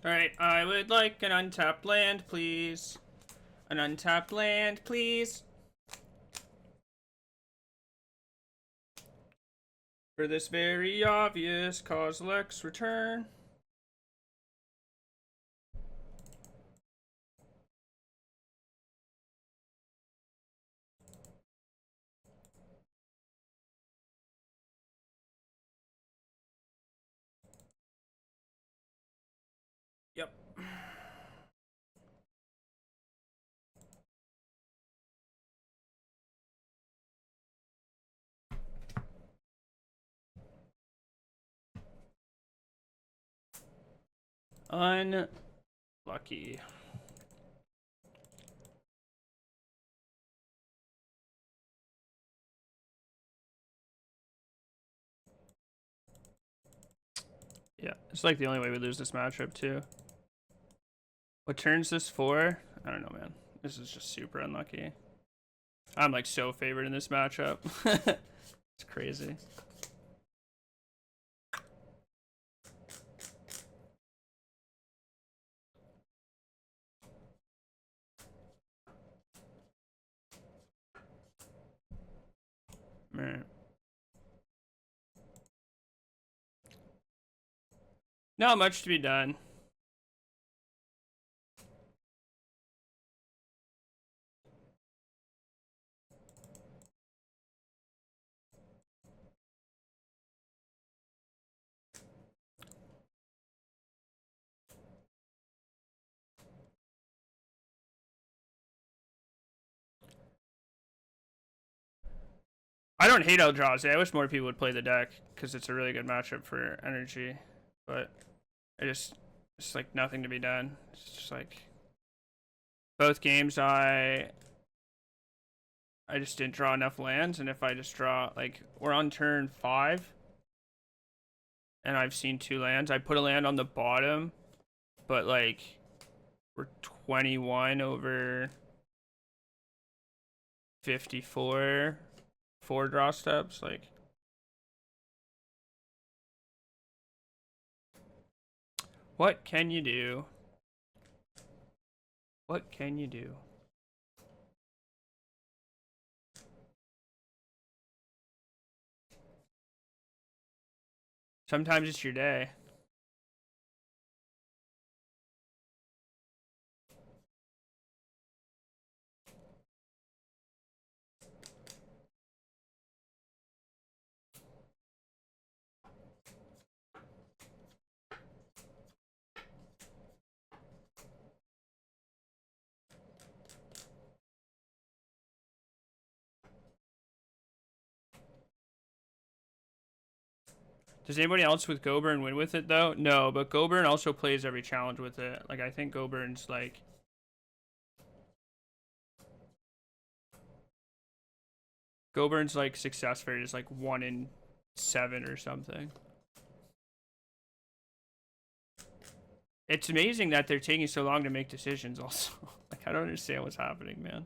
Alright, I would like an untapped land, please. An untapped land, please. For this very obvious Kozilek's return. Yep. Unlucky. Yeah, it's like the only way we lose this matchup too. What turns this for? I don't know, man. This is just super unlucky. I'm like so favored in this matchup. It's crazy. Man. Not much to be done. I don't hate Eldrazi. I wish more people would play the deck because it's a really good matchup for energy. But it's like nothing to be done. It's just like both games I just didn't draw enough lands, and if I just draw, like, we're on turn 5 and I've seen 2 lands. I put a land on the bottom, but like we're 21 over 54. 4 draw steps, like what can you do? What can you do? Sometimes it's your day. Does anybody else with Goburn win with it though? No, but Goburn also plays every challenge with it. Like, I think Goburn's like success rate is like 1 in 7 or something. It's amazing that they're taking so long to make decisions also. Like, I don't understand what's happening, man.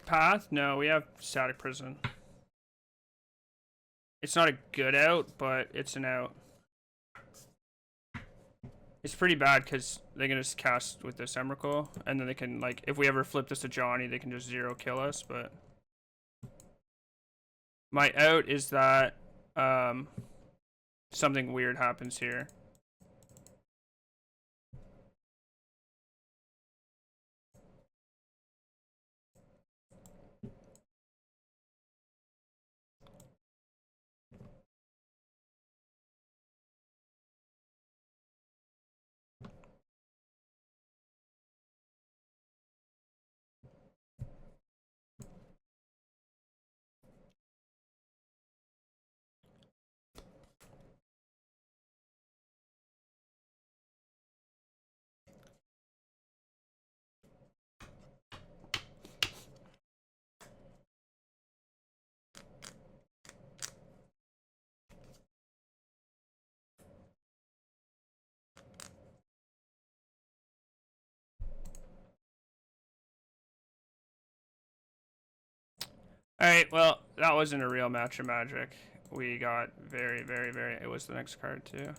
Path? No, we have Static Prison. It's not a good out, but it's an out. It's pretty bad because they can just cast with this Emrakul, and then they can, like, if we ever flip this to Johnny, they can just 0 kill us, but... My out is that, something weird happens here. Alright, well, that wasn't a real match of Magic. We got very, very, very... It was the next card, too.